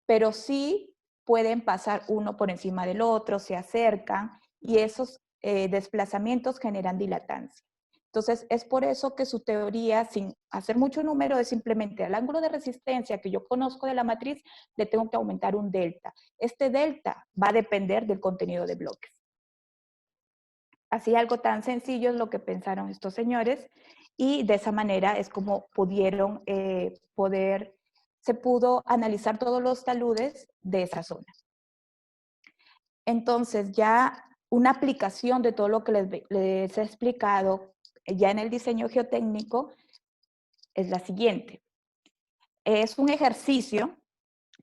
S2: pero sí pueden pasar uno por encima del otro, se acercan y esos desplazamientos generan dilatancia. Entonces, es por eso que su teoría, sin hacer mucho número, es simplemente al ángulo de resistencia que yo conozco de la matriz, le tengo que aumentar un delta. Este delta va a depender del contenido de bloques. Así, algo tan sencillo es lo que pensaron estos señores, y de esa manera es como pudieron se pudo analizar todos los taludes de esa zona. Entonces, ya una aplicación de todo lo que les he explicado ya en el diseño geotécnico es la siguiente. Es un ejercicio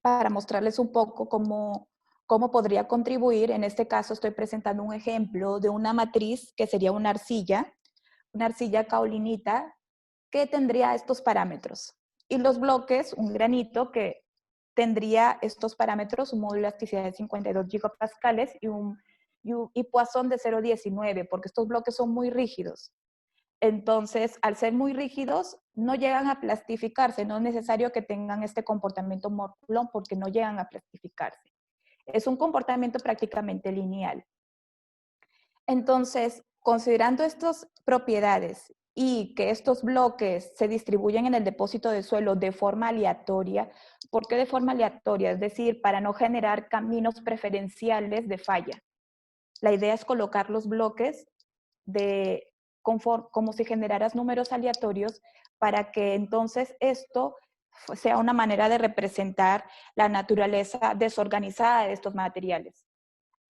S2: para mostrarles un poco cómo podría contribuir. En este caso estoy presentando un ejemplo de una matriz que sería una arcilla caolinita que tendría estos parámetros. Y los bloques, un granito que tendría estos parámetros, un módulo de elasticidad de 52 gigapascales y Poisson de 0,19, porque estos bloques son muy rígidos. Entonces, al ser muy rígidos, no llegan a plastificarse. No es necesario que tengan este comportamiento morculón porque no llegan a plastificarse. Es un comportamiento prácticamente lineal. Entonces, considerando estas propiedades y que estos bloques se distribuyen en el depósito de suelo de forma aleatoria, ¿por qué de forma aleatoria? Es decir, para no generar caminos preferenciales de falla. La idea es colocar los bloques como si generaras números aleatorios para que entonces esto sea una manera de representar la naturaleza desorganizada de estos materiales.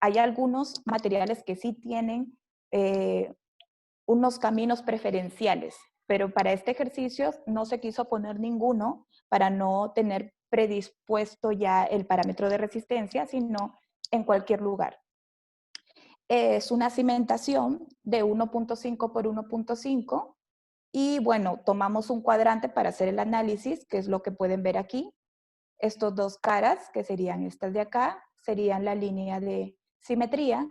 S2: Hay algunos materiales que sí tienen unos caminos preferenciales, pero para este ejercicio no se quiso poner ninguno para no tener predispuesto ya el parámetro de resistencia, sino en cualquier lugar. Es una cimentación de 1.5 por 1.5 y bueno, tomamos un cuadrante para hacer el análisis, que es lo que pueden ver aquí. Estos dos caras, que serían estas de acá, serían la línea de simetría.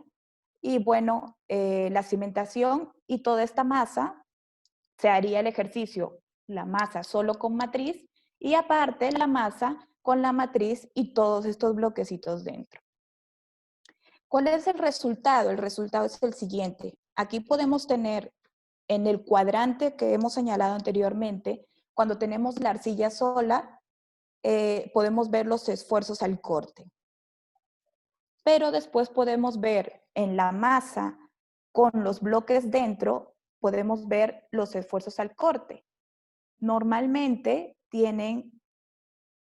S2: Y bueno, la cimentación y toda esta masa, se haría el ejercicio, la masa solo con matriz y aparte la masa con la matriz y todos estos bloquecitos dentro. ¿Cuál es el resultado? El resultado es el siguiente. Aquí podemos tener en el cuadrante que hemos señalado anteriormente, cuando tenemos la arcilla sola, podemos ver los esfuerzos al corte. Pero después podemos ver en la masa con los bloques dentro, podemos ver los esfuerzos al corte. Normalmente tienen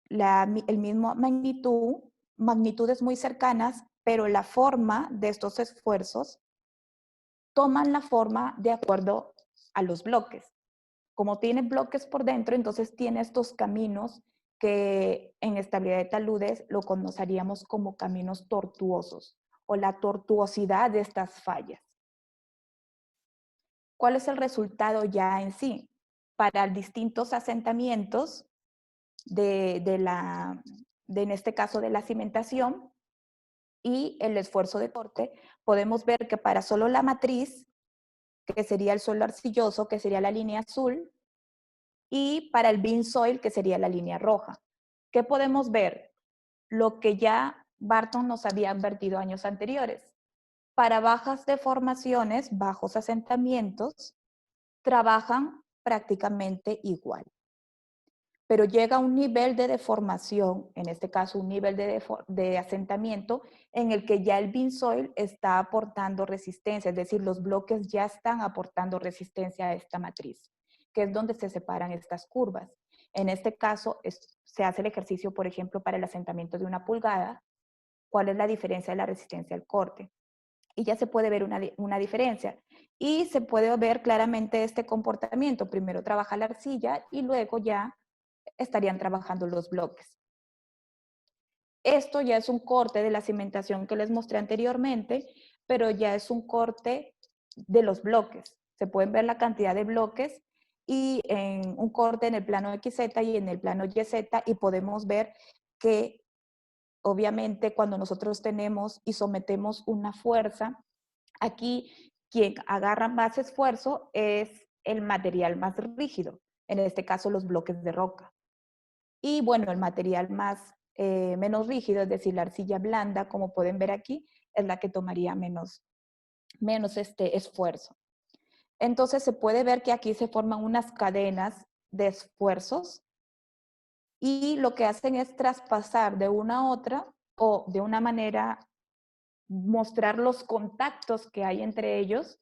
S2: el mismo magnitudes muy cercanas, pero la forma de estos esfuerzos toman la forma de acuerdo a los bloques. Como tiene bloques por dentro, entonces tiene estos caminos que en estabilidad de taludes lo conoceríamos como caminos tortuosos o la tortuosidad de estas fallas. ¿Cuál es el resultado ya en sí? Para distintos asentamientos en este caso de la cimentación y el esfuerzo de corte, podemos ver que para solo la matriz, que sería el suelo arcilloso, que sería la línea azul, y para el beam soil, que sería la línea roja. ¿Qué podemos ver? Lo que ya Barton nos había advertido años anteriores. Para bajas deformaciones, bajos asentamientos, trabajan prácticamente igual. Pero llega un nivel de deformación, en este caso un nivel de asentamiento, en el que ya el beam soil está aportando resistencia, es decir, los bloques ya están aportando resistencia a esta matriz, que es donde se separan estas curvas. En este caso, se hace el ejercicio, por ejemplo, para el asentamiento de 1 pulgada, ¿cuál es la diferencia de la resistencia al corte? Y ya se puede ver una diferencia. Y se puede ver claramente este comportamiento. Primero trabaja la arcilla y luego ya estarían trabajando los bloques. Esto ya es un corte de la cimentación que les mostré anteriormente, pero ya es un corte de los bloques. Se pueden ver la cantidad de bloques y en un corte en el plano XZ y en el plano YZ, y podemos ver que obviamente cuando nosotros tenemos y sometemos una fuerza, aquí quien agarra más esfuerzo es el material más rígido, en este caso los bloques de roca. Y bueno, el material menos rígido, es decir, la arcilla blanda, como pueden ver aquí, es la que tomaría menos esfuerzo. Entonces se puede ver que aquí se forman unas cadenas de esfuerzos y lo que hacen es traspasar de una a otra o de una manera mostrar los contactos que hay entre ellos,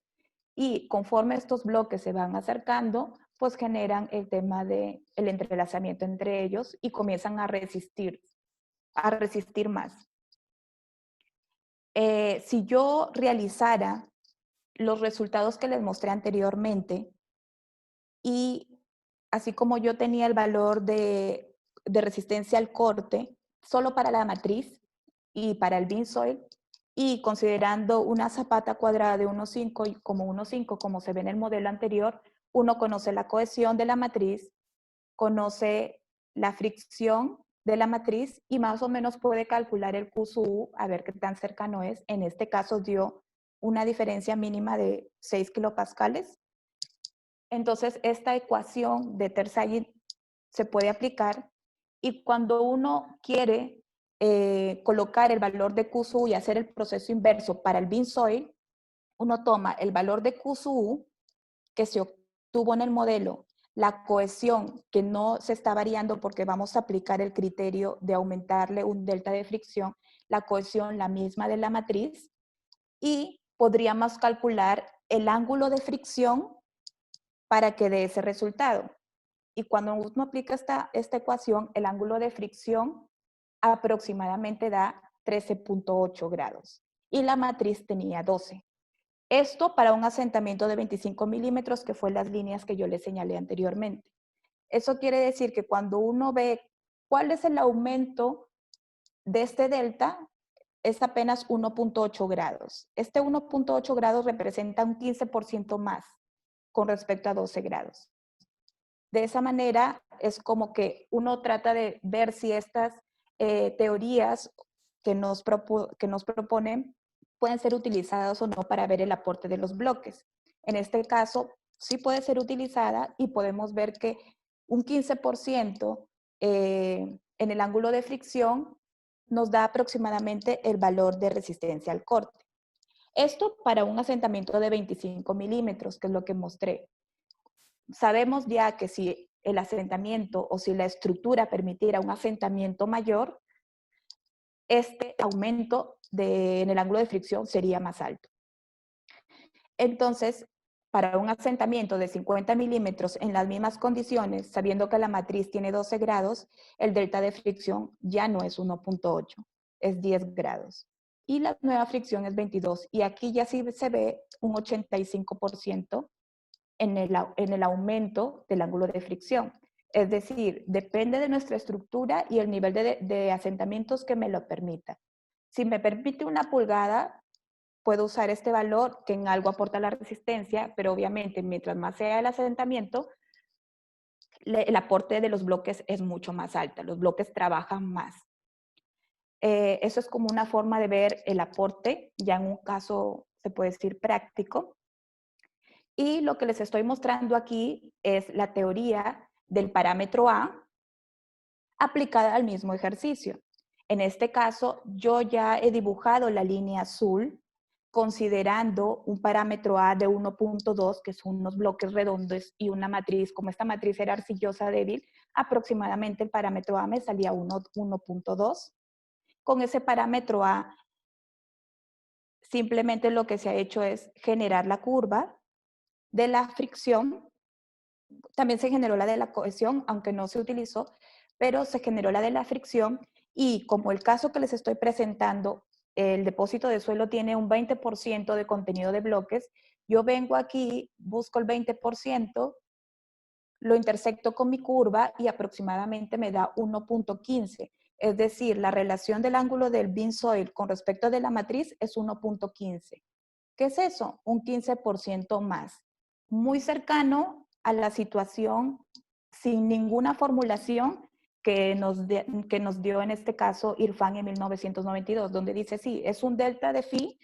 S2: y conforme estos bloques se van acercando, pues generan el tema del entrelazamiento entre ellos y comienzan a resistir más. Si yo realizara los resultados que les mostré anteriormente, y así como yo tenía el valor de resistencia al corte solo para la matriz y para el beam soil, y considerando una zapata cuadrada de 1,5 y como 1,5, como se ve en el modelo anterior, uno conoce la cohesión de la matriz, conoce la fricción de la matriz y más o menos puede calcular el Q sub U, a ver qué tan cercano es. En este caso dio una diferencia mínima de 6 kilopascales. Entonces, esta ecuación de Terzaghi se puede aplicar, y cuando uno quiere colocar el valor de Q sub U y hacer el proceso inverso para el beam soil, uno toma el valor de Q sub U que se obtuvo en el modelo, la cohesión que no se está variando porque vamos a aplicar el criterio de aumentarle un delta de fricción, la cohesión la misma de la matriz, y podríamos calcular el ángulo de fricción para que dé ese resultado. Y cuando uno aplica esta ecuación, el ángulo de fricción aproximadamente da 13.8 grados y la matriz tenía 12. Esto para un asentamiento de 25 milímetros, que fue las líneas que yo les señalé anteriormente. Eso quiere decir que cuando uno ve cuál es el aumento de este delta, es apenas 1.8 grados. Este 1.8 grados representa un 15% más con respecto a 12 grados. De esa manera es como que uno trata de ver si estas teorías que nos proponen pueden ser utilizadas o no para ver el aporte de los bloques. En este caso, sí puede ser utilizada y podemos ver que un 15% en el ángulo de fricción nos da aproximadamente el valor de resistencia al corte. Esto para un asentamiento de 25 milímetros, que es lo que mostré. Sabemos ya que si el asentamiento o si la estructura permitiera un asentamiento mayor, este aumento en el ángulo de fricción sería más alto. Entonces, para un asentamiento de 50 milímetros en las mismas condiciones, sabiendo que la matriz tiene 12 grados, el delta de fricción ya no es 1.8, es 10 grados. Y la nueva fricción es 22. Y aquí ya sí se ve un 85% en el aumento del ángulo de fricción. Es decir, depende de nuestra estructura y el nivel de asentamientos que me lo permita. Si me permite 1 pulgada, puedo usar este valor que en algo aporta la resistencia, pero obviamente mientras más sea el asentamiento, el aporte de los bloques es mucho más alto, los bloques trabajan más. Eso es como una forma de ver el aporte, ya en un caso se puede decir práctico. Y lo que les estoy mostrando aquí es la teoría del parámetro A aplicada al mismo ejercicio. En este caso, yo ya he dibujado la línea azul considerando un parámetro A de 1.2, que son unos bloques redondos y una matriz. Como esta matriz era arcillosa débil, aproximadamente el parámetro A me salía 1.2. Con ese parámetro A, simplemente lo que se ha hecho es generar la curva de la fricción. También se generó la de la cohesión, aunque no se utilizó, pero se generó la de la fricción, y como el caso que les estoy presentando, el depósito de suelo tiene un 20% de contenido de bloques, yo vengo aquí, busco el 20%, lo intersecto con mi curva y aproximadamente me da 1.15. Es decir, la relación del ángulo del beam soil con respecto de la matriz es 1.15. ¿Qué es eso? Un 15% más. Muy cercano a la situación sin ninguna formulación que nos dio en este caso Irfan en 1992, donde dice, sí, es un delta de phi,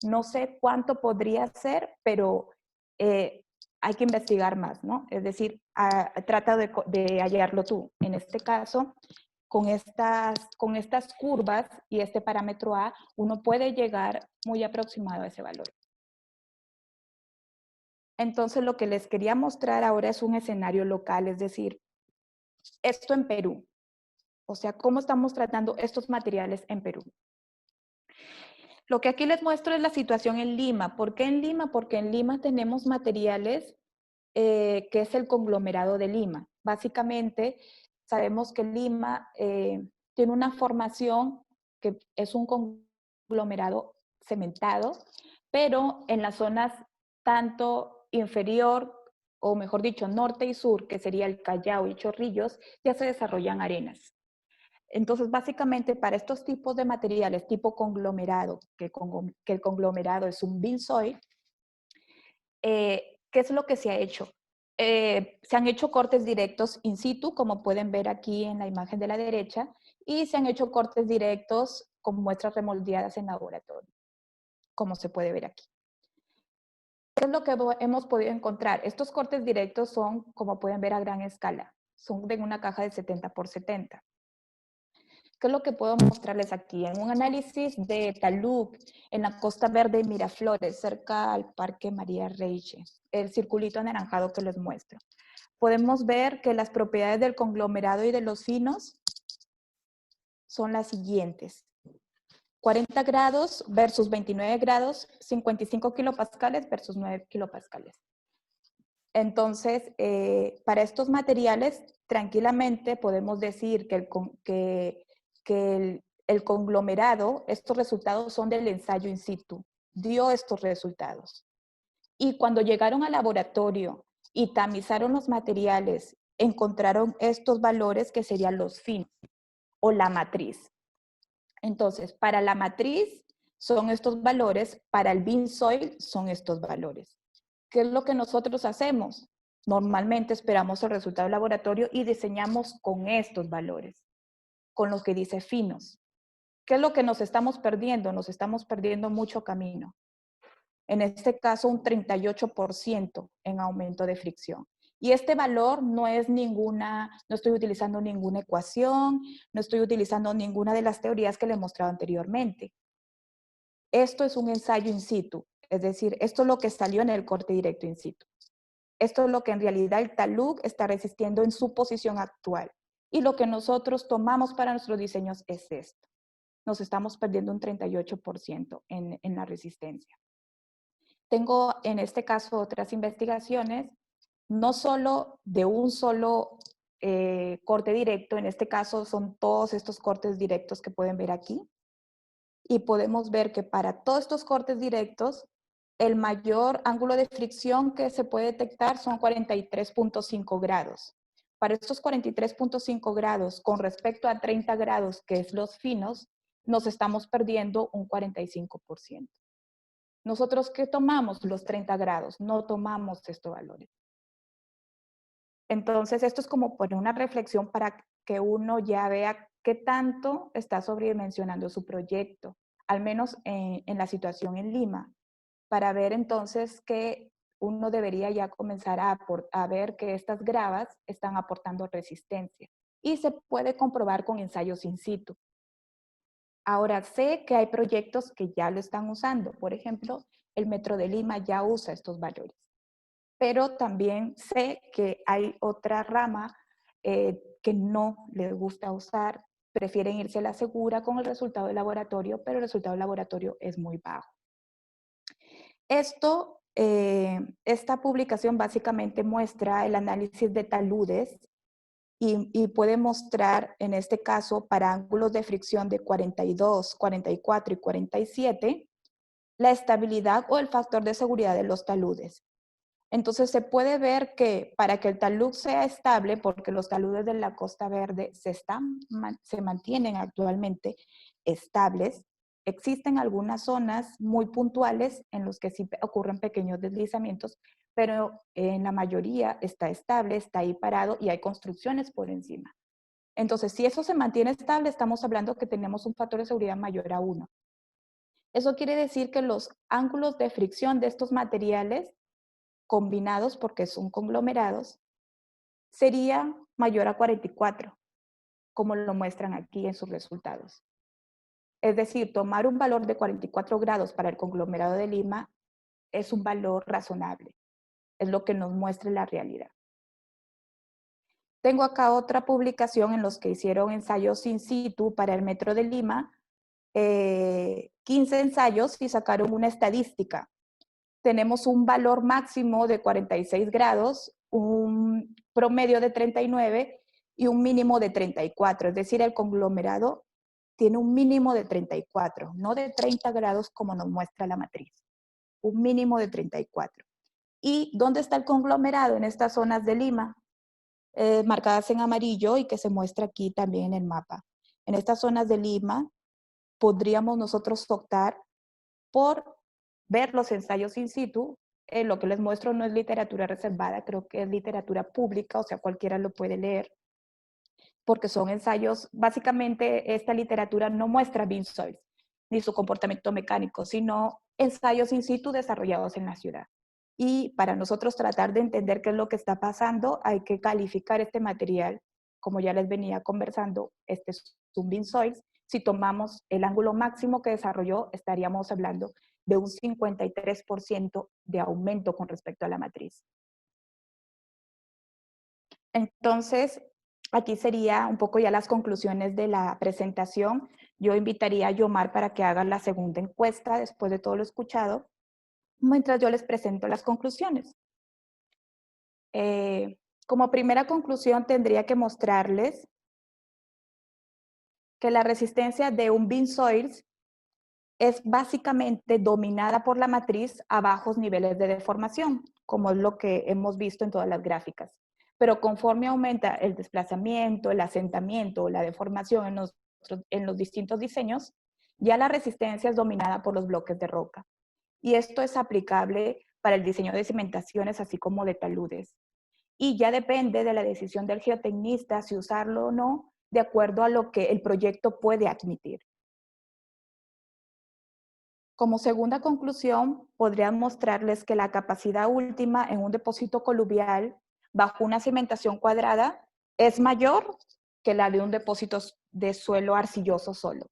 S2: no sé cuánto podría ser, pero hay que investigar más, ¿no? Es decir, trata de hallarlo tú. En este caso, con estas curvas y este parámetro A, uno puede llegar muy aproximado a ese valor. Entonces, lo que les quería mostrar ahora es un escenario local, es decir, esto en Perú. O sea, cómo estamos tratando estos materiales en Perú. Lo que aquí les muestro es la situación en Lima. ¿Por qué en Lima? Porque en Lima tenemos materiales que es el conglomerado de Lima. Básicamente, sabemos que Lima tiene una formación que es un conglomerado cementado, pero en las zonas tanto inferior, o mejor dicho, norte y sur, que sería el Callao y Chorrillos, ya se desarrollan arenas. Entonces, básicamente, para estos tipos de materiales tipo conglomerado, que el conglomerado es un beam soil, ¿qué es lo que se ha hecho? Se han hecho cortes directos in situ, como pueden ver aquí en la imagen de la derecha, y se han hecho cortes directos con muestras remoldeadas en laboratorio, como se puede ver aquí. ¿Qué es lo que hemos podido encontrar? Estos cortes directos son, como pueden ver, a gran escala. Son de una caja de 70 por 70. ¿Qué es lo que puedo mostrarles aquí? En un análisis de talud en la Costa Verde de Miraflores, cerca al Parque María Reiche, el circulito anaranjado que les muestro, podemos ver que las propiedades del conglomerado y de los finos son las siguientes. 40 grados versus 29 grados, 55 kilopascales versus 9 kilopascales. Entonces, para estos materiales, tranquilamente podemos decir que el conglomerado, estos resultados son del ensayo in situ, dio estos resultados. Y cuando llegaron al laboratorio y tamizaron los materiales, encontraron estos valores que serían los finos o la matriz. Entonces, para la matriz son estos valores, para el beam soil son estos valores. ¿Qué es lo que nosotros hacemos? Normalmente esperamos el resultado del laboratorio y diseñamos con estos valores, con lo que dice finos. ¿Qué es lo que nos estamos perdiendo? Nos estamos perdiendo mucho camino. En este caso, un 38% en aumento de fricción. Y este valor no es no estoy utilizando ninguna ecuación, no estoy utilizando ninguna de las teorías que le he mostrado anteriormente. Esto es un ensayo in situ, es decir, esto es lo que salió en el corte directo in situ. Esto es lo que en realidad el talud está resistiendo en su posición actual. Y lo que nosotros tomamos para nuestros diseños es esto. Nos estamos perdiendo un 38% en la resistencia. Tengo en este caso otras investigaciones, no solo de un solo corte directo, en este caso son todos estos cortes directos que pueden ver aquí, y podemos ver que para todos estos cortes directos, el mayor ángulo de fricción que se puede detectar son 43.5 grados. Para estos 43.5 grados, con respecto a 30 grados, que es los finos, nos estamos perdiendo un 45%. ¿Nosotros qué tomamos? Los 30 grados, no tomamos estos valores. Entonces, esto es como poner una reflexión para que uno ya vea qué tanto está sobredimensionando su proyecto, al menos en la situación en Lima, para ver entonces que uno debería ya comenzar a ver que estas gravas están aportando resistencia. Y se puede comprobar con ensayos in situ. Ahora, sé que hay proyectos que ya lo están usando. Por ejemplo, el Metro de Lima ya usa estos valores. Pero también sé que hay otra rama que no les gusta usar, prefieren irse a la segura con el resultado del laboratorio, pero el resultado del laboratorio es muy bajo. Esta publicación básicamente muestra el análisis de taludes y puede mostrar, en este caso, para ángulos de fricción de 42, 44 y 47, la estabilidad o el factor de seguridad de los taludes. Entonces se puede ver que para que el talud sea estable, porque los taludes de la Costa Verde se mantienen actualmente estables, existen algunas zonas muy puntuales en los que sí ocurren pequeños deslizamientos, pero en la mayoría está estable, está ahí parado y hay construcciones por encima. Entonces, si eso se mantiene estable, estamos hablando que tenemos un factor de seguridad mayor a 1. Eso quiere decir que los ángulos de fricción de estos materiales combinados, porque son conglomerados, sería mayor a 44, como lo muestran aquí en sus resultados. Es decir, tomar un valor de 44 grados para el conglomerado de Lima es un valor razonable, es lo que nos muestra la realidad. Tengo acá otra publicación en los que hicieron ensayos in situ para el Metro de Lima, 15 ensayos y sacaron una estadística. Tenemos un valor máximo de 46 grados, un promedio de 39 y un mínimo de 34. Es decir, el conglomerado tiene un mínimo de 34, no de 30 grados como nos muestra la matriz. Un mínimo de 34. ¿Y dónde está el conglomerado? En estas zonas de Lima, marcadas en amarillo y que se muestra aquí también en el mapa. En estas zonas de Lima podríamos nosotros optar por ver los ensayos in situ. Lo que les muestro no es literatura reservada, creo que es literatura pública, o sea, cualquiera lo puede leer, porque son ensayos, básicamente esta literatura no muestra beam soils ni su comportamiento mecánico, sino ensayos in situ desarrollados en la ciudad. Y para nosotros tratar de entender qué es lo que está pasando, hay que calificar este material, como ya les venía conversando, este es un beam soils. Si tomamos el ángulo máximo que desarrolló, estaríamos hablando de un 53% de aumento con respecto a la matriz. Entonces, aquí sería un poco ya las conclusiones de la presentación. Yo invitaría a Yomar para que haga la segunda encuesta después de todo lo escuchado, mientras yo les presento las conclusiones. Como primera conclusión, tendría que mostrarles que la resistencia de un beam soils es básicamente dominada por la matriz a bajos niveles de deformación, como es lo que hemos visto en todas las gráficas. Pero conforme aumenta el desplazamiento, el asentamiento o la deformación en los distintos diseños, ya la resistencia es dominada por los bloques de roca. Y esto es aplicable para el diseño de cimentaciones, así como de taludes. Y ya depende de la decisión del geotecnista si usarlo o no, de acuerdo a lo que el proyecto puede admitir. Como segunda conclusión, podría mostrarles que la capacidad última en un depósito coluvial bajo una cimentación cuadrada es mayor que la de un depósito de suelo arcilloso solo,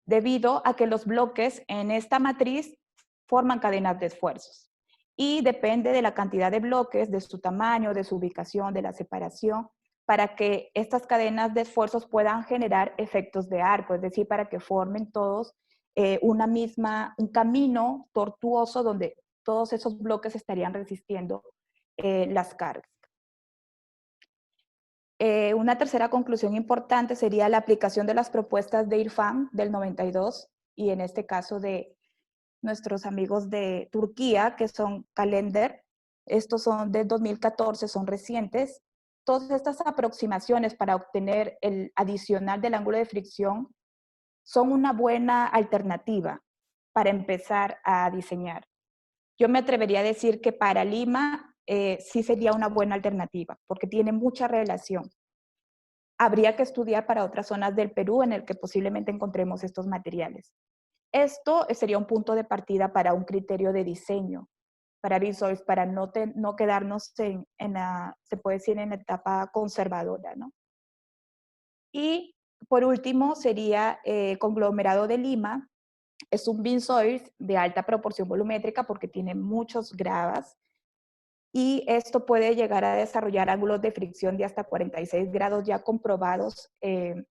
S2: debido a que los bloques en esta matriz forman cadenas de esfuerzos. Y depende de la cantidad de bloques, de su tamaño, de su ubicación, de la separación, para que estas cadenas de esfuerzos puedan generar efectos de arco, es decir, para que formen todos un camino tortuoso donde todos esos bloques estarían resistiendo las cargas. Una tercera conclusión importante sería la aplicación de las propuestas de IRFAN del 92 y en este caso de nuestros amigos de Turquía, que son Calender. Estos son de 2014, son recientes. Todas estas aproximaciones para obtener el adicional del ángulo de fricción son una buena alternativa para empezar a diseñar. Yo me atrevería a decir que para Lima sí sería una buena alternativa, porque tiene mucha relación. Habría que estudiar para otras zonas del Perú en el que posiblemente encontremos estos materiales. Esto sería un punto de partida para un criterio de diseño, para Visuals, para no quedarnos se puede decir, en la etapa conservadora, ¿no? Y por último sería conglomerado de Lima. Es un beam soils de alta proporción volumétrica porque tiene muchos gravas y esto puede llegar a desarrollar ángulos de fricción de hasta 46 grados ya comprobados en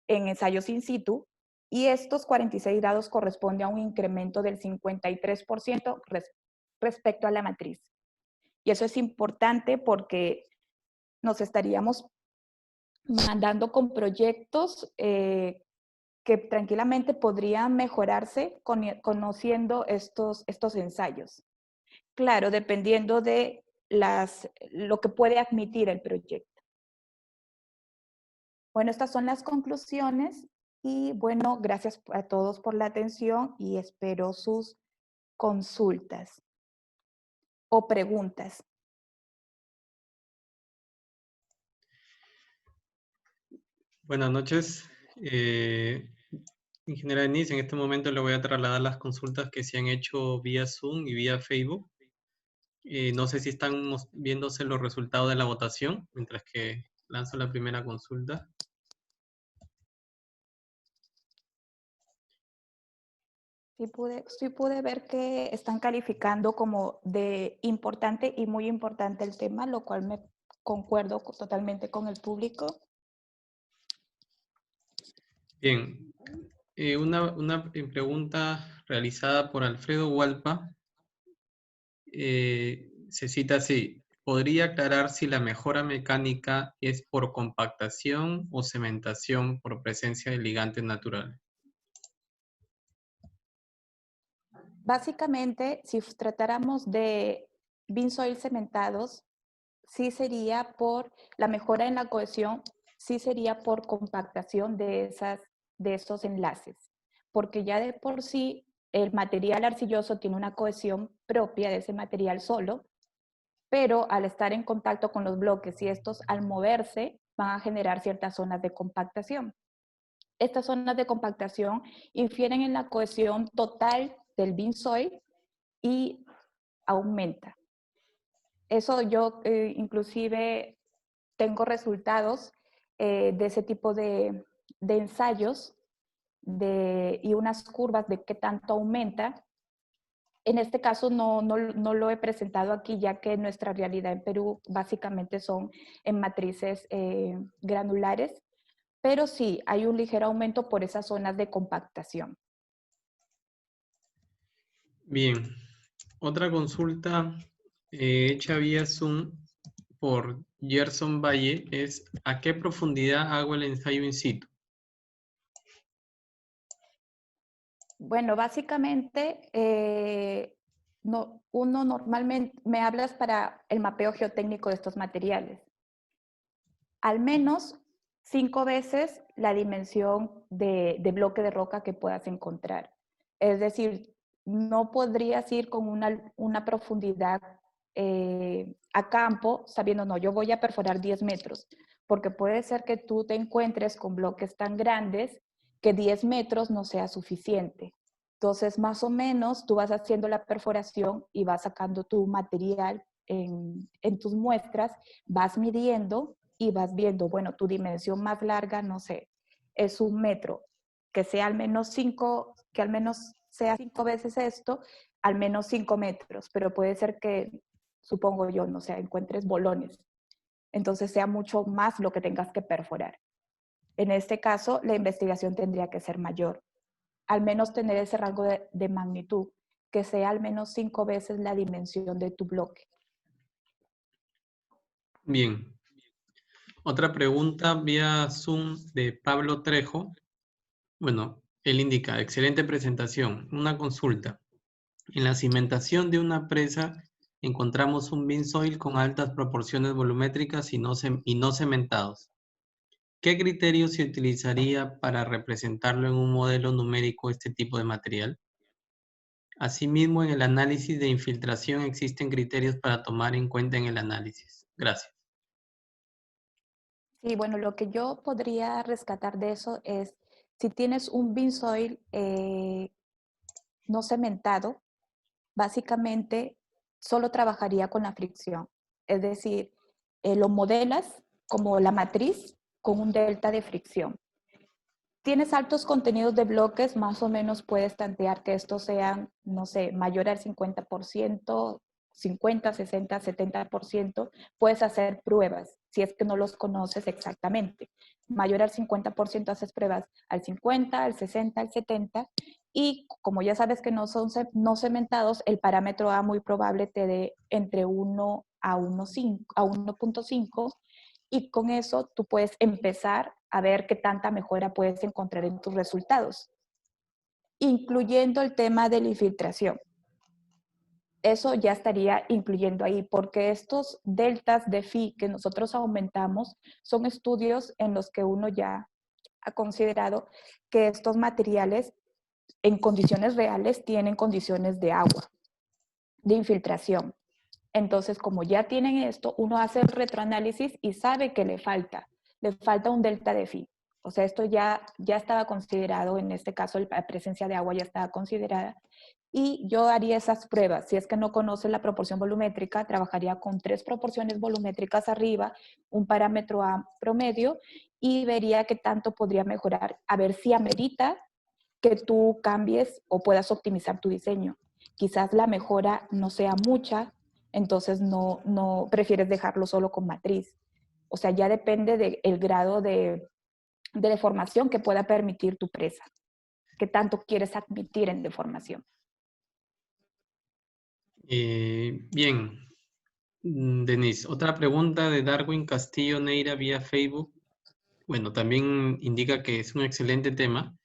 S2: ensayos in situ, y estos 46 grados corresponden a un incremento del 53% respecto a la matriz. Y eso es importante porque nos estaríamos mandando con proyectos que tranquilamente podrían mejorarse conociendo estos ensayos. Claro, dependiendo de lo que puede admitir el proyecto. Bueno, estas son las conclusiones y bueno, gracias a todos por la atención y espero sus consultas o preguntas.
S3: Buenas noches. Ingeniera Denise, en este momento le voy a trasladar las consultas que se han hecho vía Zoom y vía Facebook. No sé si están viéndose los resultados de la votación, mientras que lanzo la primera consulta.
S2: Sí pude ver que están calificando como de importante y muy importante el tema, lo cual me concuerdo totalmente con el público.
S3: Bien, una pregunta realizada por Alfredo Hualpa. Se cita así: ¿podría aclarar si la mejora mecánica es por compactación o cementación por presencia de ligantes naturales?
S2: Básicamente, si tratáramos de bean soil cementados, sí sería por la mejora en la cohesión, sí sería por compactación de esos enlaces, porque ya de por sí el material arcilloso tiene una cohesión propia de ese material solo, pero al estar en contacto con los bloques y estos al moverse van a generar ciertas zonas de compactación. Estas zonas de compactación infieren en la cohesión total del bean soil y aumenta. Eso yo inclusive tengo resultados de ese tipo de ensayos y unas curvas de qué tanto aumenta. En este caso no lo he presentado aquí, ya que nuestra realidad en Perú básicamente son en matrices granulares, pero sí hay un ligero aumento por esas zonas de compactación.
S3: Bien, otra consulta hecha vía Zoom por Gerson Valle es: ¿a qué profundidad hago el ensayo in situ?
S2: Bueno, básicamente, uno normalmente, me hablas para el mapeo geotécnico de estos materiales. Al menos 5 veces la dimensión de bloque de roca que puedas encontrar. Es decir, no podrías ir con una profundidad a campo sabiendo, no, yo voy a perforar 10 metros, porque puede ser que tú te encuentres con bloques tan grandes que 10 metros no sea suficiente. Entonces, más o menos, tú vas haciendo la perforación y vas sacando tu material en tus muestras, vas midiendo y vas viendo, bueno, tu dimensión más larga, no sé, es 1 metro, que sea al menos 5, que al menos sea 5 veces esto, al menos 5 metros, pero puede ser que, supongo yo, no sé, encuentres bolones, entonces sea mucho más lo que tengas que perforar. En este caso, la investigación tendría que ser mayor, al menos tener ese rango de magnitud, que sea al menos 5 veces la dimensión de tu bloque.
S3: Bien. Otra pregunta vía Zoom de Pablo Trejo. Bueno, él indica: excelente presentación. Una consulta. En la cimentación de una presa encontramos un bean soil con altas proporciones volumétricas y no cementados. ¿Qué criterio se utilizaría para representarlo en un modelo numérico este tipo de material? Asimismo, en el análisis de infiltración existen criterios para tomar en cuenta en el análisis. Gracias.
S2: Sí, bueno, lo que yo podría rescatar de eso es, si tienes un bean soil no cementado, básicamente solo trabajaría con la fricción. Es decir, lo modelas como la matriz con un delta de fricción. Tienes altos contenidos de bloques, más o menos puedes tantear que estos sean, no sé, mayor al 50%, 50, 60, 70%. Puedes hacer pruebas si es que no los conoces exactamente. Mayor al 50% haces pruebas al 50, al 60, al 70. Y como ya sabes que no son no cementados, el parámetro A muy probable te dé entre 1 a 1.5, y con eso tú puedes empezar a ver qué tanta mejora puedes encontrar en tus resultados, incluyendo el tema de la infiltración. eso ya estaría incluyendo ahí, porque estos deltas de phi que nosotros aumentamos son estudios en los que uno ya ha considerado que estos materiales en condiciones reales tienen condiciones de agua, de infiltración. Entonces, como ya tienen esto, uno hace el retroanálisis y sabe que le falta un delta de phi. O sea, esto ya estaba considerado, en este caso la presencia de agua ya estaba considerada, y yo haría esas pruebas. Si es que no conoce la proporción volumétrica, trabajaría con 3 proporciones volumétricas arriba, un parámetro A promedio, y vería qué tanto podría mejorar, a ver si amerita que tú cambies o puedas optimizar tu diseño. Quizás la mejora no sea mucha, entonces no prefieres dejarlo solo con matriz. O sea, ya depende del grado de deformación que pueda permitir tu presa. ¿Qué tanto quieres admitir en deformación?
S3: Bien, Denise, otra pregunta de Darwin Castillo Neira vía Facebook. Bueno, también indica que es un excelente tema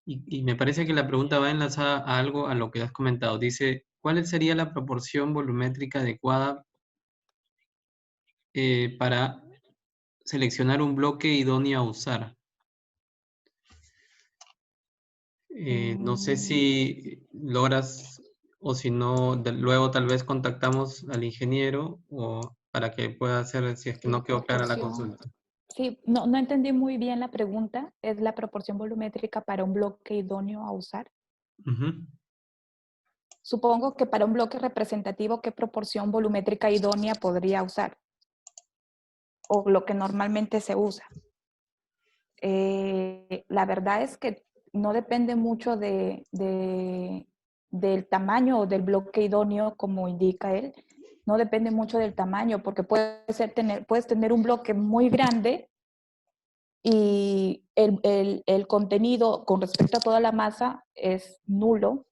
S3: y me parece que la pregunta va enlazada a algo a lo que has comentado. Dice, ¿cuál sería la proporción volumétrica adecuada para seleccionar un bloque idóneo a usar? No sé si logras o si no, luego tal vez contactamos al ingeniero o para que pueda hacer, si es que no quedó clara la consulta.
S2: Sí, no entendí muy bien la pregunta. ¿Es la proporción volumétrica para un bloque idóneo a usar?
S3: Ujú.
S2: Supongo que para un bloque representativo, ¿qué proporción volumétrica idónea podría usar? O lo que normalmente se usa. La verdad es que no depende mucho del tamaño o del bloque idóneo, como indica él. No depende mucho del tamaño, porque puedes tener un bloque muy grande y el contenido con respecto a toda la masa es nulo,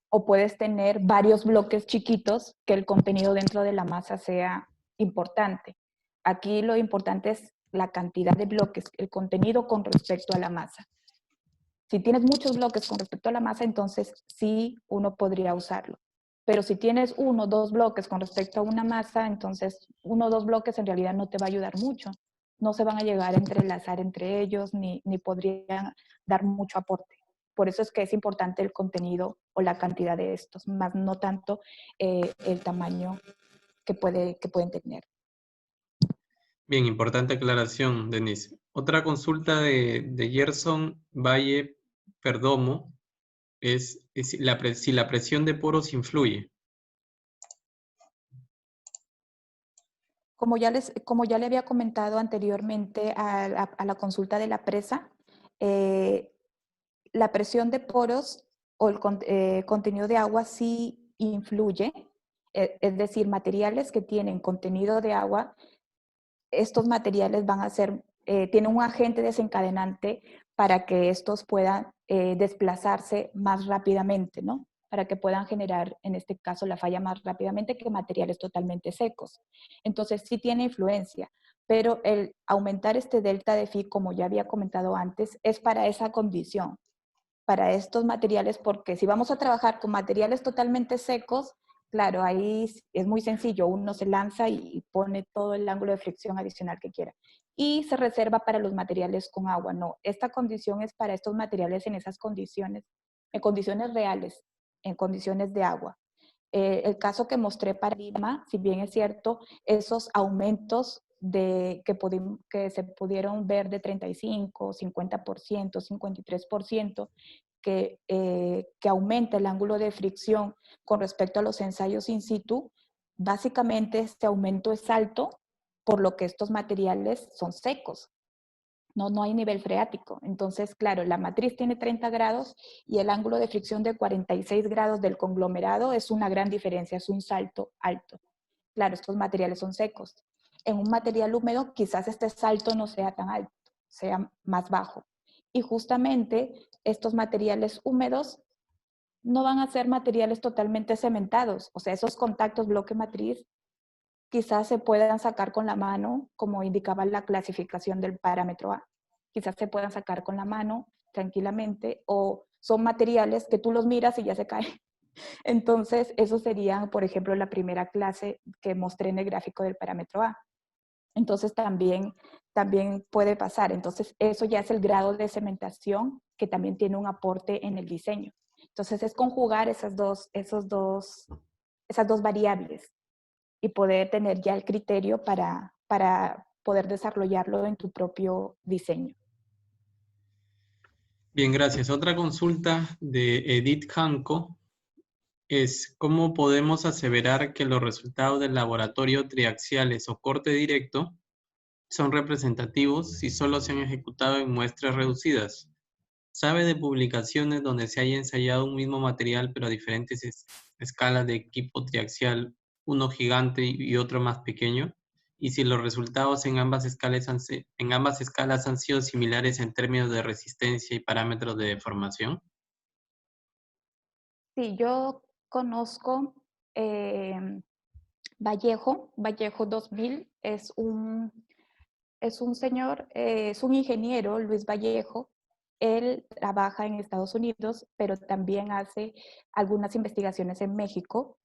S2: o puedes tener varios bloques chiquitos que el contenido dentro de la masa sea importante. Aquí lo importante es la cantidad de bloques, el contenido con respecto a la masa. Si tienes muchos bloques con respecto a la masa, entonces sí uno podría usarlo. Pero si tienes 1 o 2 bloques con respecto a una masa, entonces 1 o 2 bloques en realidad no te va a ayudar mucho. No se van a llegar a entrelazar entre ellos ni podrían dar mucho aporte. Por eso es que es importante el contenido o la cantidad de estos, más no tanto el tamaño que pueden tener.
S3: Bien, importante aclaración, Denise. Otra consulta de Gerson Valle Perdomo es si la presión de poros influye.
S2: Como ya le había comentado anteriormente a la consulta de la presa, la presión de poros o el contenido de agua sí influye, es decir, materiales que tienen contenido de agua, estos materiales van a ser, tienen un agente desencadenante para que estos puedan desplazarse más rápidamente, ¿no? Para que puedan generar, en este caso, la falla más rápidamente que materiales totalmente secos. Entonces, sí tiene influencia, pero el aumentar este delta de phi, como ya había comentado antes, es para esa condición, para estos materiales, porque si vamos a trabajar con materiales totalmente secos, claro, ahí es muy sencillo, uno se lanza y pone todo el ángulo de fricción adicional que quiera. Y se reserva para los materiales con agua. No, esta condición es para estos materiales en esas condiciones, en condiciones reales, en condiciones de agua. El caso que mostré para Lima, si bien es cierto, esos aumentos que se pudieron ver de 35, 50%, 53%, que aumenta el ángulo de fricción con respecto a los ensayos in situ, básicamente este aumento es alto por lo que estos materiales son secos. No hay nivel freático. Entonces, claro, la matriz tiene 30 grados y el ángulo de fricción de 46 grados del conglomerado es una gran diferencia, es un salto alto. Claro, estos materiales son secos. En un material húmedo quizás este salto no sea tan alto, sea más bajo. Y justamente estos materiales húmedos no van a ser materiales totalmente cementados. O sea, esos contactos bloque-matriz quizás se puedan sacar con la mano, como indicaba la clasificación del parámetro A. Quizás se puedan sacar con la mano tranquilamente, o son materiales que tú los miras y ya se caen. Entonces, eso sería, por ejemplo, la primera clase que mostré en el gráfico del parámetro A. Entonces, también puede pasar. Entonces, eso ya es el grado de cementación que también tiene un aporte en el diseño. Entonces, es conjugar esas dos variables y poder tener ya el criterio para poder desarrollarlo en tu propio diseño.
S3: Bien, gracias. Otra consulta de Edith Janco es ¿cómo podemos aseverar que los resultados del laboratorio triaxiales o corte directo son representativos si solo se han ejecutado en muestras reducidas? ¿Sabe de publicaciones donde se haya ensayado un mismo material pero a diferentes escalas de equipo triaxial, uno gigante y otro más pequeño? Y si los resultados en ambas escalas han sido similares en términos de resistencia y parámetros de deformación.
S2: Sí, yo conozco Vallejo 2000, es un señor, es un ingeniero, Luis Vallejo. Él trabaja en Estados Unidos, pero también hace algunas investigaciones en México.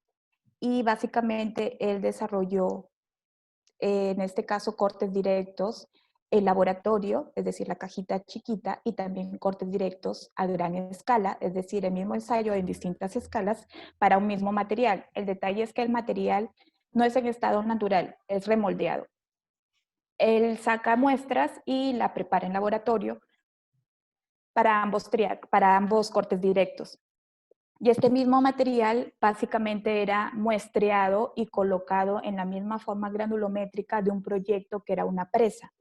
S2: Y básicamente él desarrolló, en este caso, cortes directos en laboratorio, es decir, la cajita chiquita, y también cortes directos a gran escala, es decir, el mismo ensayo en distintas escalas para un mismo material. El detalle es que el material no es en estado natural, es remoldeado. Él saca muestras y la prepara en laboratorio para ambos cortes directos. Y este mismo material básicamente era muestreado y colocado en la misma forma granulométrica de un proyecto que era una presa.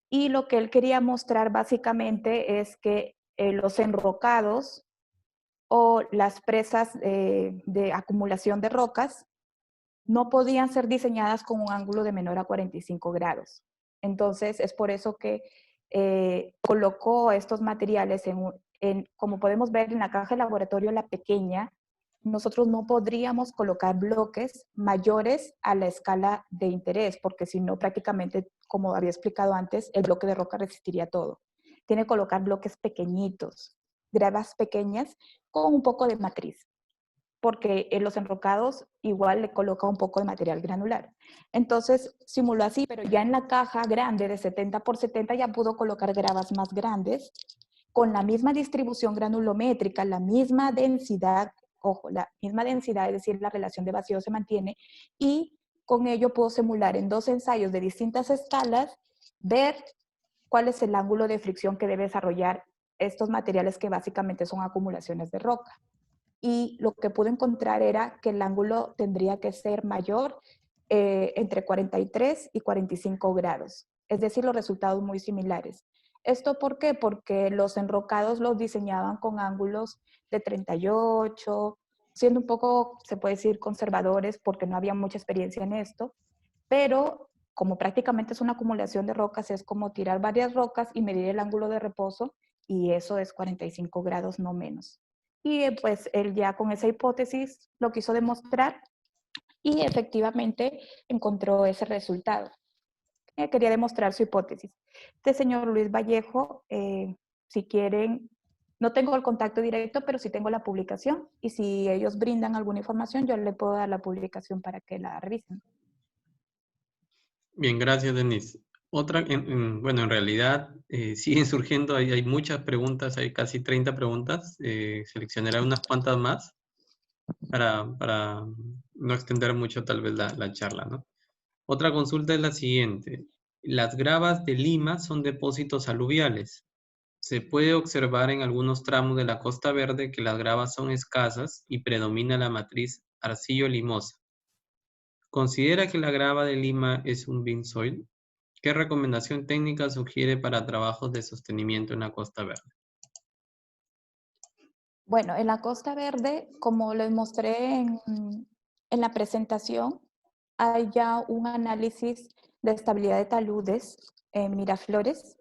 S2: Y lo que él quería mostrar básicamente es que los enrocados o las presas de acumulación de rocas no podían ser diseñadas con un ángulo de menor a 45 grados. Entonces, es por eso que colocó estos materiales como podemos ver en la caja de laboratorio, la pequeña, nosotros no podríamos colocar bloques mayores a la escala de interés, porque si no, prácticamente, como había explicado antes, el bloque de roca resistiría todo. Tiene que colocar bloques pequeñitos, gravas pequeñas, con un poco de matriz, porque en los enrocados igual le coloca un poco de material granular. Entonces simuló así, pero ya en la caja grande de 70 por 70 ya pudo colocar gravas más grandes, con la misma distribución granulométrica, la misma densidad, ojo, la misma densidad, es decir, la relación de vacío se mantiene, y con ello puedo simular en 2 ensayos de distintas escalas, ver cuál es el ángulo de fricción que debe desarrollar estos materiales que básicamente son acumulaciones de roca. Y lo que pude encontrar era que el ángulo tendría que ser mayor entre 43 y 45 grados. Es decir, los resultados muy similares. ¿Esto por qué? Porque los enrocados los diseñaban con ángulos de 38, siendo un poco, se puede decir, conservadores porque no había mucha experiencia en esto, pero como prácticamente es una acumulación de rocas, es como tirar varias rocas y medir el ángulo de reposo, y eso es 45 grados, no menos. Y pues él ya con esa hipótesis lo quiso demostrar y efectivamente encontró ese resultado. Quería demostrar su hipótesis. Este señor Luis Vallejo, si quieren, no tengo el contacto directo, pero sí tengo la publicación, y si ellos brindan alguna información, yo le puedo dar la publicación para que la revisen.
S3: Bien, gracias, Denise. Otra, bueno, en realidad siguen surgiendo, hay muchas preguntas, hay casi 30 preguntas. Seleccionaré unas cuantas más para no extender mucho tal vez la charla, ¿no? Otra consulta es la siguiente. Las gravas de Lima son depósitos aluviales. Se puede observar en algunos tramos de la Costa Verde que las gravas son escasas y predomina la matriz arcillo-limosa. ¿Considera que la grava de Lima es un bean soil? ¿Qué recomendación técnica sugiere para trabajos de sostenimiento en la Costa Verde?
S2: Bueno, en la Costa Verde, como les mostré en la presentación, hay ya un análisis de estabilidad de taludes en Miraflores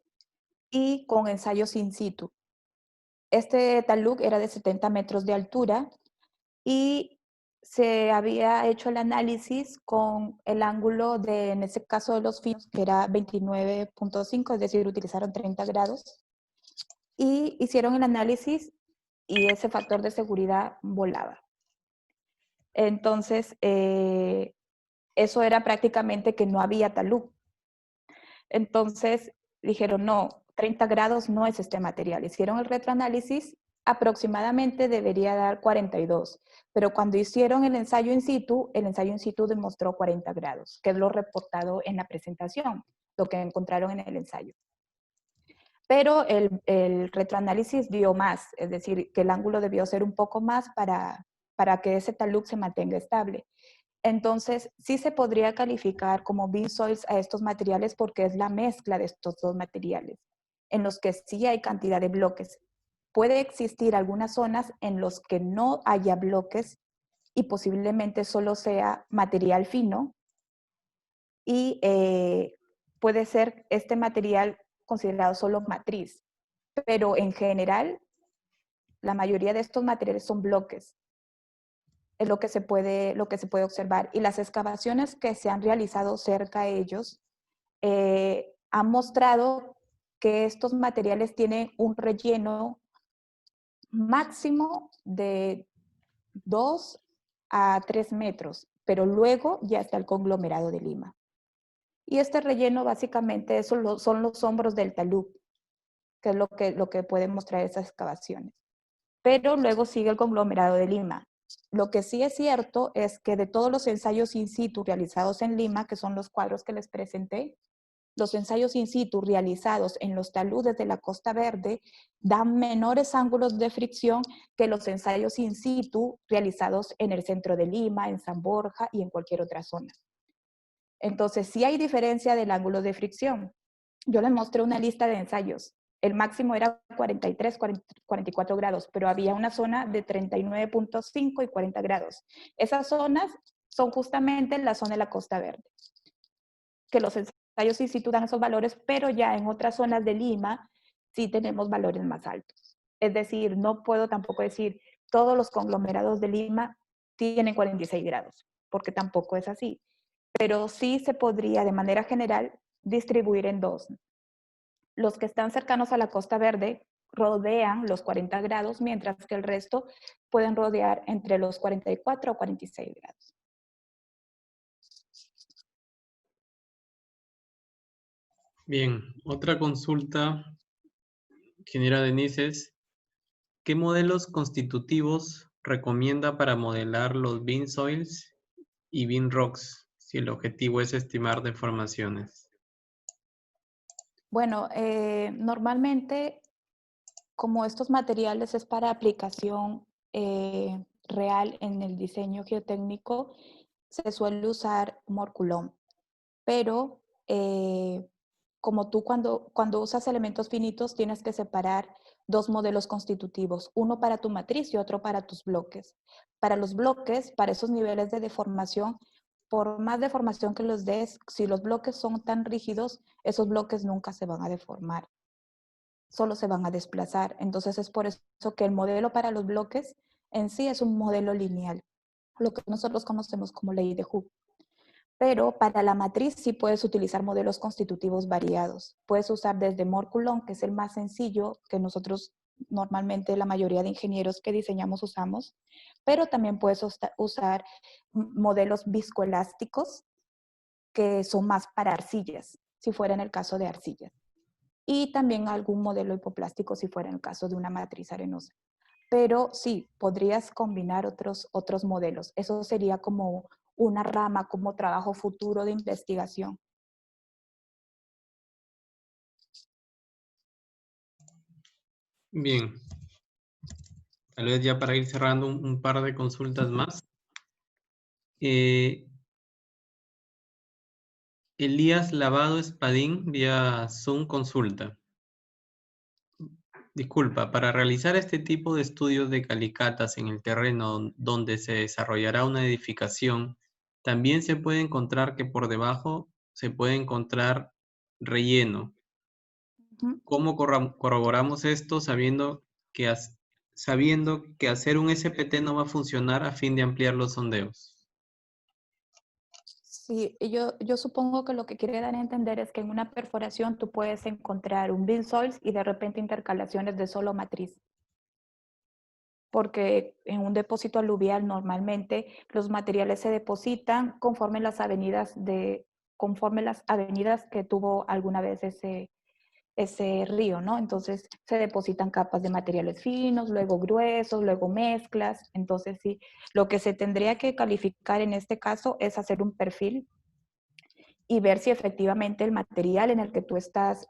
S2: y con ensayos in situ. Este talud era de 70 metros de altura y se había hecho el análisis con el ángulo de, en ese caso de los finos, que era 29.5, es decir, utilizaron 30 grados, y hicieron el análisis y ese factor de seguridad volaba. Entonces, eso era prácticamente que no había talud. Entonces dijeron, no, 30 grados no es este material. Hicieron el retroanálisis, aproximadamente debería dar 42, pero cuando hicieron el ensayo in situ demostró 40 grados, que es lo reportado en la presentación, lo que encontraron en el ensayo. Pero el retroanálisis dio más, es decir, que el ángulo debió ser un poco más para que ese talud se mantenga estable. Entonces, sí se podría calificar como bean soils a estos materiales porque es la mezcla de estos dos materiales, en los que sí hay cantidad de bloques. Puede existir algunas zonas en los que no haya bloques y posiblemente solo sea material fino y puede ser este material considerado solo matriz, pero en general la mayoría de estos materiales son bloques. Es lo que se puede observar. Y las excavaciones que se han realizado cerca de ellos han mostrado que estos materiales tienen un relleno máximo de 2 a 3 metros, pero luego ya está el conglomerado de lima. Y este relleno básicamente son los hombros del talud, que es lo que pueden mostrar esas excavaciones. Pero luego sigue el conglomerado de lima. Lo que sí es cierto es que de todos los ensayos in situ realizados en Lima, que son los cuadros que les presenté, los ensayos in situ realizados en los taludes de la Costa Verde dan menores ángulos de fricción que los ensayos in situ realizados en el centro de Lima, en San Borja y en cualquier otra zona. Entonces, sí hay diferencia del ángulo de fricción. Yo les mostré una lista de ensayos. El máximo era 43, 44 grados, pero había una zona de 39.5 y 40 grados. Esas zonas son justamente la zona de la Costa Verde, que los ensayos sí dan esos valores, pero ya en otras zonas de Lima sí tenemos valores más altos. Es decir, no puedo tampoco decir todos los conglomerados de Lima tienen 46 grados, porque tampoco es así. Pero sí se podría de manera general distribuir en dos. Los que están cercanos a la Costa Verde rodean los 40 grados, mientras que el resto pueden rodear entre los 44 o 46 grados.
S3: Bien, otra consulta, ingeniera Denise, es ¿qué modelos constitutivos recomienda para modelar los bean soils y bean rocks si el objetivo es estimar deformaciones?
S2: Bueno, normalmente, como estos materiales es para aplicación real en el diseño geotécnico, se suele usar morculón. Pero como tú cuando usas elementos finitos tienes que separar dos modelos constitutivos, uno para tu matriz y otro para tus bloques. Para los bloques, para esos niveles de deformación, por más deformación que los des, si los bloques son tan rígidos, esos bloques nunca se van a deformar, solo se van a desplazar. Entonces es por eso que el modelo para los bloques en sí es un modelo lineal, lo que nosotros conocemos como ley de Hooke. Pero para la matriz sí puedes utilizar modelos constitutivos variados. Puedes usar desde Morculón, que es el más sencillo, que nosotros normalmente la mayoría de ingenieros que diseñamos usamos, pero también puedes usar modelos viscoelásticos, que son más para arcillas, si fuera en el caso de arcillas. Y también algún modelo hipoplástico si fuera en el caso de una matriz arenosa. Pero sí, podrías combinar otros modelos. Eso sería como una rama, como trabajo futuro de investigación.
S3: Bien, tal vez ya para ir cerrando un par de consultas más. Elías Lavado Espadín vía Zoom consulta. Disculpa, para realizar este tipo de estudios de calicatas en el terreno donde se desarrollará una edificación, también se puede encontrar que por debajo se puede encontrar relleno. ¿Cómo corroboramos esto sabiendo que hacer un SPT no va a funcionar a fin de ampliar los sondeos?
S2: Sí, yo supongo que lo que quiere dar a entender es que en una perforación tú puedes encontrar un bean soils y de repente intercalaciones de solo matriz. porque en un depósito aluvial normalmente los materiales se depositan conforme las avenidas que tuvo alguna vez ese río, ¿no? Entonces se depositan capas de materiales finos, luego gruesos, luego mezclas. Entonces sí, lo que se tendría que calificar en este caso es hacer un perfil y ver si efectivamente el material en el que tú estás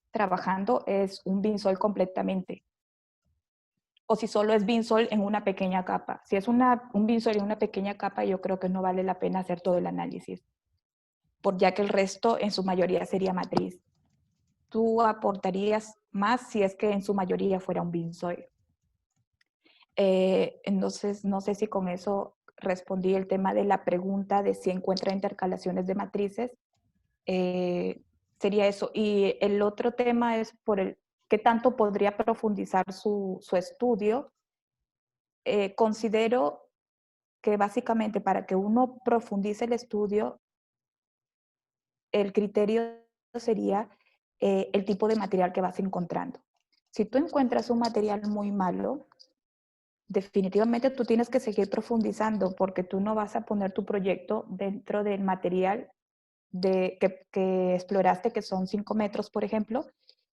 S2: trabajando es un Binsol completamente, o si solo es Binsol en una pequeña capa. Si es un Binsol en una pequeña capa, yo creo que no vale la pena hacer todo el análisis, ya que el resto en su mayoría sería matriz. Tú aportarías más si es que en su mayoría fuera un Binsol. Entonces, no sé si con eso respondí el tema de la pregunta de si encuentra intercalaciones de matrices. Sería eso. Y el otro tema es por el qué tanto podría profundizar su estudio. Considero que básicamente para que uno profundice el estudio, el criterio sería el tipo de material que vas encontrando. Si tú encuentras un material muy malo, definitivamente tú tienes que seguir profundizando porque tú no vas a poner tu proyecto dentro del material que exploraste, que son 5 metros, por ejemplo,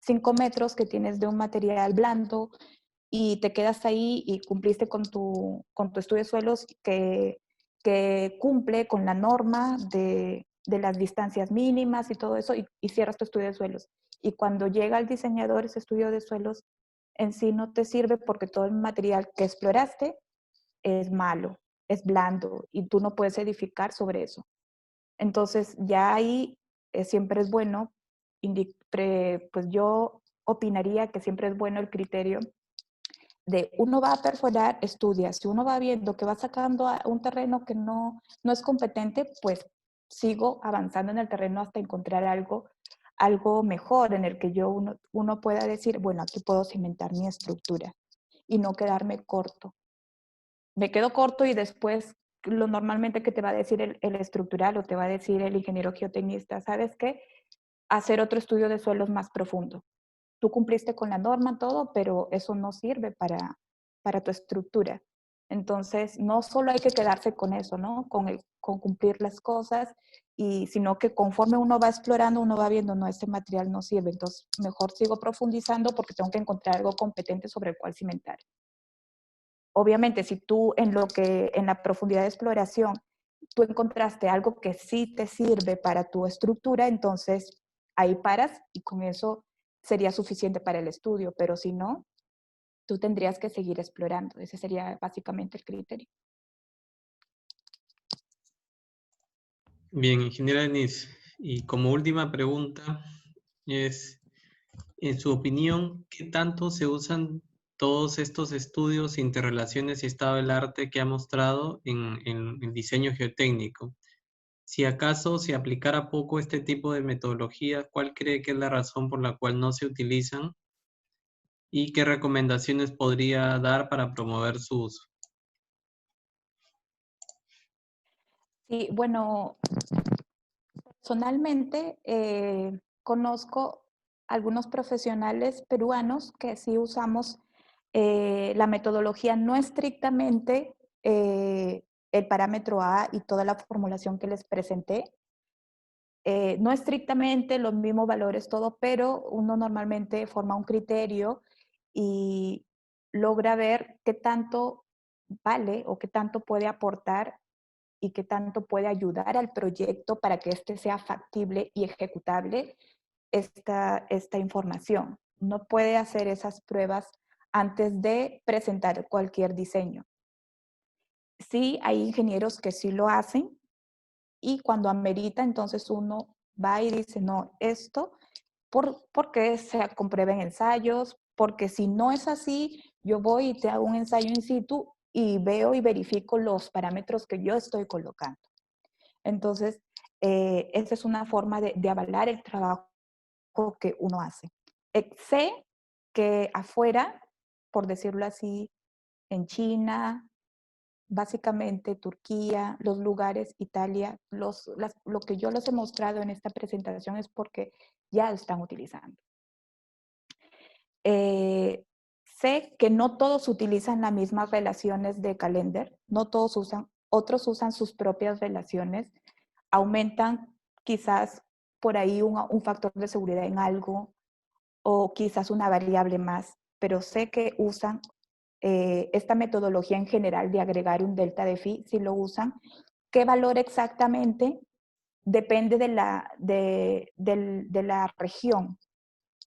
S2: 5 metros que tienes de un material blando y te quedas ahí y cumpliste con tu estudio de suelos que cumple con la norma de las distancias mínimas y todo eso y cierras tu estudio de suelos. Y cuando llega el diseñador, ese estudio de suelos en sí no te sirve porque todo el material que exploraste es malo, es blando y tú no puedes edificar sobre eso. Entonces, ya ahí siempre es bueno, pues yo opinaría que siempre es bueno el criterio de uno va a perforar, estudia. Si uno va viendo que va sacando a un terreno que no es competente, pues sigo avanzando en el terreno hasta encontrar algo mejor en el que uno pueda decir, bueno, aquí puedo cimentar mi estructura y no quedarme corto. Me quedo corto y después lo normalmente que te va a decir el estructural o te va a decir el ingeniero geotecnista, ¿sabes qué? Hacer otro estudio de suelos más profundo. Tú cumpliste con la norma, todo, pero eso no sirve para tu estructura. Entonces, no solo hay que quedarse con eso, ¿no? Con cumplir las cosas, sino que conforme uno va explorando, uno va viendo, no, este material no sirve. Entonces, mejor sigo profundizando porque tengo que encontrar algo competente sobre el cual cimentar. Obviamente, si tú en la profundidad de exploración, tú encontraste algo que sí te sirve para tu estructura, entonces ahí paras y con eso sería suficiente para el estudio, pero si no, tú tendrías que seguir explorando. Ese sería básicamente el criterio.
S3: Bien, ingeniera Denise, y como última pregunta es, en su opinión, ¿qué tanto se usan todos estos estudios, interrelaciones y estado del arte que ha mostrado en diseño geotécnico? Si acaso se aplicara poco este tipo de metodología, ¿cuál cree que es la razón por la cual no se utilizan? ¿Y qué recomendaciones podría dar para promover su uso?
S2: Sí, bueno, personalmente conozco algunos profesionales peruanos que sí usamos la metodología, no estrictamente el parámetro A y toda la formulación que les presenté, no estrictamente los mismos valores, todo, pero uno normalmente forma un criterio y logra ver qué tanto vale o qué tanto puede aportar y qué tanto puede ayudar al proyecto para que éste sea factible y ejecutable esta información. No puede hacer esas pruebas antes de presentar cualquier diseño. Sí, hay ingenieros que sí lo hacen y cuando amerita, entonces uno va y dice, no, esto, porque se comprueba en ensayos, porque si no es así, yo voy y te hago un ensayo in situ y veo y verifico los parámetros que yo estoy colocando. Entonces, esa es una forma de avalar el trabajo que uno hace. Sé que afuera, por decirlo así, en China, básicamente Turquía, los lugares, Italia, lo que yo les he mostrado en esta presentación es porque ya lo están utilizando. sé que no todos utilizan las mismas relaciones de Calendar, no todos usan, otros usan sus propias relaciones, aumentan quizás por ahí un factor de seguridad en algo o quizás una variable más, pero sé que usan esta metodología en general de agregar un delta de phi, si lo usan. ¿Qué valor exactamente? Depende de la región.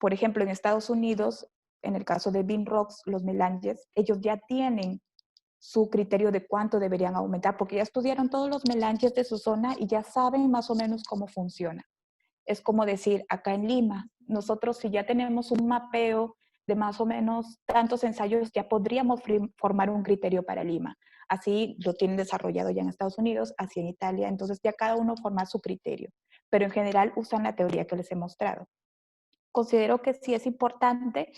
S2: Por ejemplo, en Estados Unidos, en el caso de Beam Rocks, los melanges, ellos ya tienen su criterio de cuánto deberían aumentar, porque ya estudiaron todos los melanges de su zona y ya saben más o menos cómo funciona. Es como decir, acá en Lima, nosotros si ya tenemos un mapeo de más o menos tantos ensayos, ya podríamos formar un criterio para Lima. Así lo tienen desarrollado ya en Estados Unidos, así en Italia, entonces ya cada uno forma su criterio, pero en general usan la teoría que les he mostrado. Considero que sí es importante.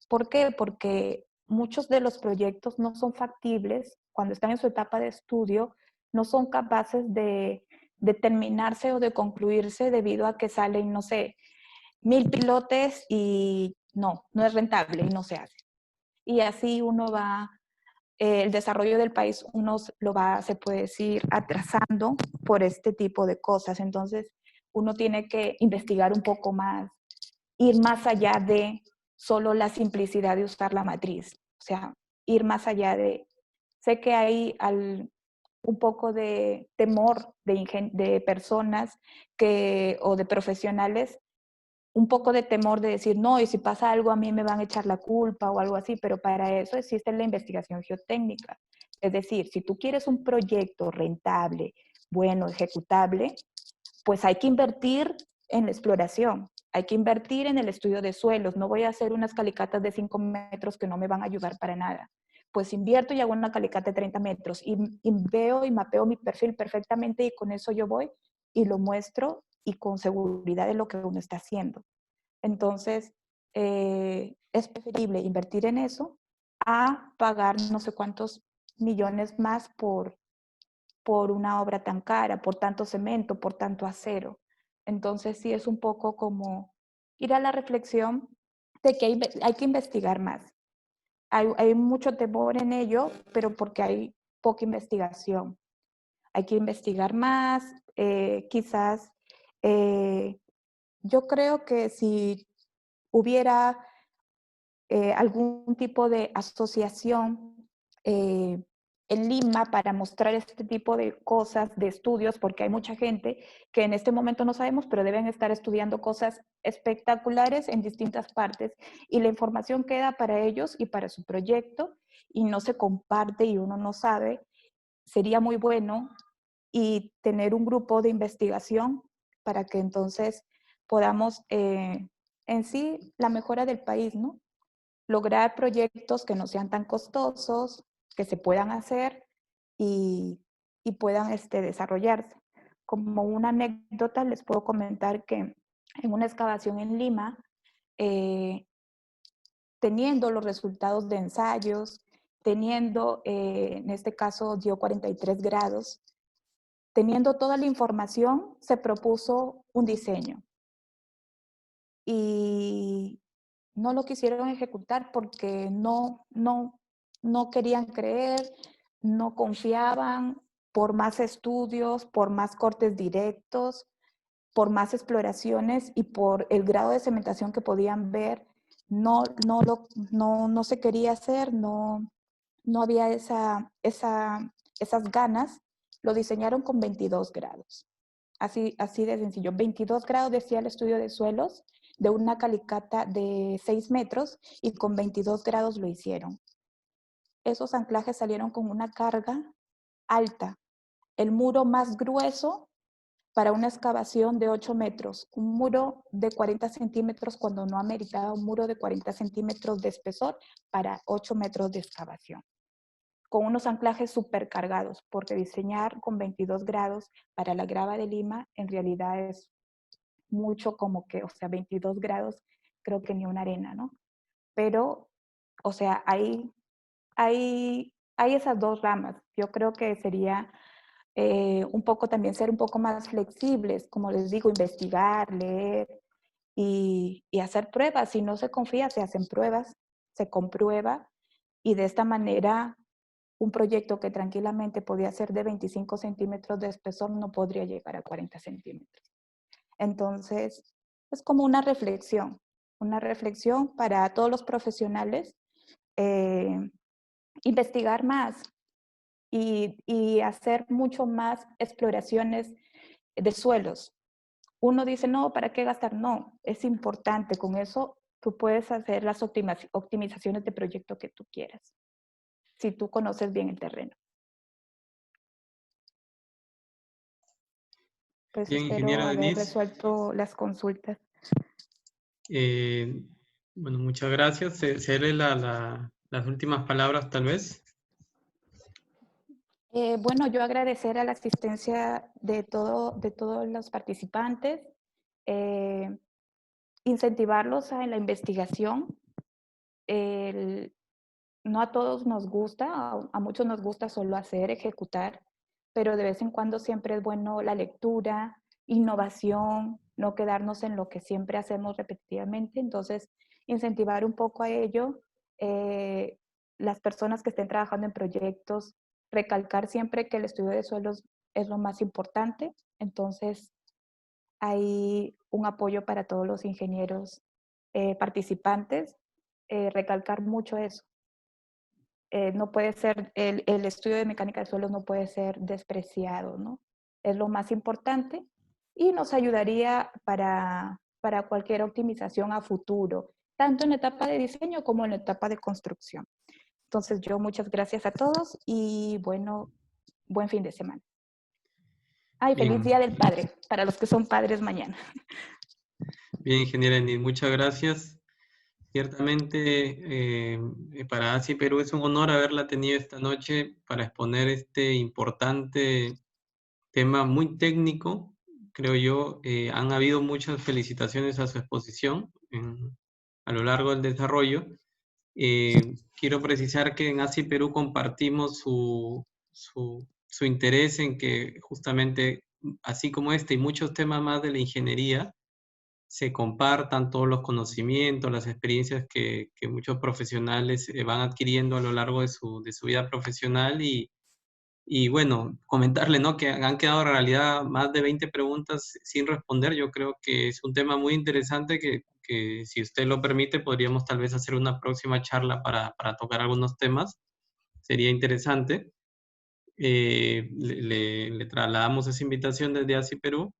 S2: ¿Por qué? Porque muchos de los proyectos no son factibles cuando están en su etapa de estudio, no son capaces de terminarse o de concluirse debido a que salen, no sé, 1000 pilotes y no es rentable y no se hace. Y así uno va, el desarrollo del país uno lo va, se puede decir, atrasando por este tipo de cosas. Entonces, uno tiene que investigar un poco más, ir más allá de solo la simplicidad de usar la matriz. O sea, ir más allá de, sé que hay un poco de temor de personas o de profesionales, un poco de temor de decir, no, y si pasa algo a mí me van a echar la culpa o algo así, pero para eso existe la investigación geotécnica. Es decir, si tú quieres un proyecto rentable, bueno, ejecutable, pues hay que invertir en la exploración, hay que invertir en el estudio de suelos. No voy a hacer unas calicatas de 5 metros que no me van a ayudar para nada. Pues invierto y hago una calicata de 30 metros y veo y mapeo mi perfil perfectamente y con eso yo voy y lo muestro y con seguridad de lo que uno está haciendo. Entonces, es preferible invertir en eso a pagar no sé cuántos millones más por una obra tan cara, por tanto cemento, por tanto acero. Entonces sí es un poco como ir a la reflexión de que hay que investigar más. Hay mucho temor en ello, pero porque hay poca investigación. Hay que investigar más, quizás yo creo que si hubiera algún tipo de asociación en Lima para mostrar este tipo de cosas, de estudios, porque hay mucha gente que en este momento no sabemos, pero deben estar estudiando cosas espectaculares en distintas partes y la información queda para ellos y para su proyecto y no se comparte y uno no sabe. Sería muy bueno y tener un grupo de investigación para que entonces podamos en sí la mejora del país, ¿no? Lograr proyectos que no sean tan costosos, que se puedan hacer y puedan desarrollarse. Como una anécdota les puedo comentar que en una excavación en Lima, teniendo los resultados de ensayos, teniendo, en este caso dio 43 grados, teniendo toda la información, se propuso un diseño. Y no lo quisieron ejecutar porque no querían creer, no confiaban por más estudios, por más cortes directos, por más exploraciones y por el grado de cementación que podían ver, no se quería hacer, no había esas ganas, lo diseñaron con 22 grados. Así de sencillo. 22 grados decía el estudio de suelos de una calicata de 6 metros y con 22 grados lo hicieron. Esos anclajes salieron con una carga alta. El muro más grueso para una excavación de 8 metros. Un muro de 40 centímetros cuando no ameritaba un muro de 40 centímetros de espesor para 8 metros de excavación. Con unos anclajes supercargados, porque diseñar con 22 grados para la grava de Lima en realidad es mucho como que, o sea, 22 grados, creo que ni una arena, ¿no? Pero, o sea, hay esas dos ramas. Yo creo que sería un poco también ser un poco más flexibles, como les digo, investigar, leer y hacer pruebas. Si no se confía, se hacen pruebas, se comprueba Y de esta manera, un proyecto que tranquilamente podía ser de 25 centímetros de espesor no podría llegar a 40 centímetros. Entonces, es como una reflexión para todos los profesionales, investigar más y hacer mucho más exploraciones de suelos. Uno dice, no, ¿para qué gastar? No, es importante. Con eso tú puedes hacer las optimizaciones de proyecto que tú quieras, si tú conoces bien el terreno. Pues
S3: Bien,
S2: espero
S3: ingeniera
S2: haber
S3: Denise.
S2: resuelto las consultas.
S3: Bueno, muchas gracias. Cede las últimas palabras, tal vez.
S2: Bueno, yo agradecer a la asistencia de todos los participantes, incentivarlos en la investigación. No a todos nos gusta, a muchos nos gusta solo hacer, ejecutar, pero de vez en cuando siempre es bueno la lectura, innovación, no quedarnos en lo que siempre hacemos repetitivamente. Entonces, incentivar un poco a ello. Las personas que estén trabajando en proyectos, recalcar siempre que el estudio de suelos es lo más importante. Entonces, hay un apoyo para todos los ingenieros participantes, recalcar mucho eso. No puede ser, el estudio de mecánica de suelos no puede ser despreciado, ¿no? Es lo más importante y nos ayudaría para cualquier optimización a futuro, tanto en la etapa de diseño como en la etapa de construcción. Entonces, yo muchas gracias a todos y bueno, buen fin de semana. Ay,
S3: Bien.
S2: feliz Día del Padre, para los que son padres mañana.
S3: Bien, ingeniera Denise, muchas gracias. Ciertamente, para ASI Perú es un honor haberla tenido esta noche para exponer este importante tema muy técnico. Creo yo, han habido muchas felicitaciones a su exposición a lo largo del desarrollo. Quiero precisar que en ASI Perú compartimos su interés en que justamente, así como este y muchos temas más de la ingeniería, se compartan todos los conocimientos, las experiencias que muchos profesionales van adquiriendo a lo largo de su vida profesional y bueno, comentarle, ¿no? Que han quedado en realidad más de 20 preguntas sin responder. Yo creo que es un tema muy interesante que si usted lo permite, podríamos tal vez hacer una próxima charla para tocar algunos temas. Sería interesante. Le trasladamos esa invitación desde ASI Perú.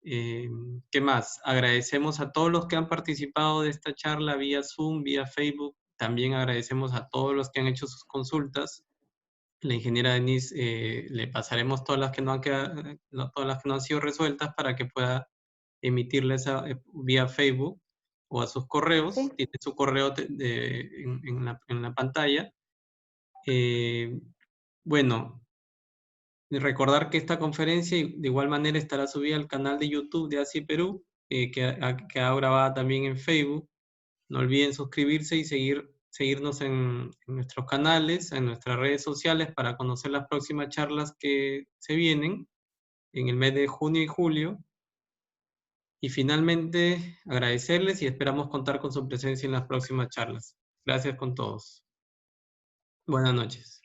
S3: ¿Qué más? Agradecemos a todos los que han participado de esta charla vía Zoom, vía Facebook. También agradecemos a todos los que han hecho sus consultas. La ingeniera Denise, le pasaremos todas las que no han quedado, todas las que no han sido resueltas para que pueda emitirles vía Facebook o a sus correos.
S2: Sí.
S3: Tiene su correo en la pantalla. Bueno, recordar que esta conferencia de igual manera estará subida al canal de YouTube de ASI Perú, que ha quedado grabada también en Facebook. No olviden suscribirse y seguirnos en nuestros canales, en nuestras redes sociales para conocer las próximas charlas que se vienen en el mes de junio y julio. Y finalmente, agradecerles y esperamos contar con su presencia en las próximas charlas. Gracias con todos. Buenas noches.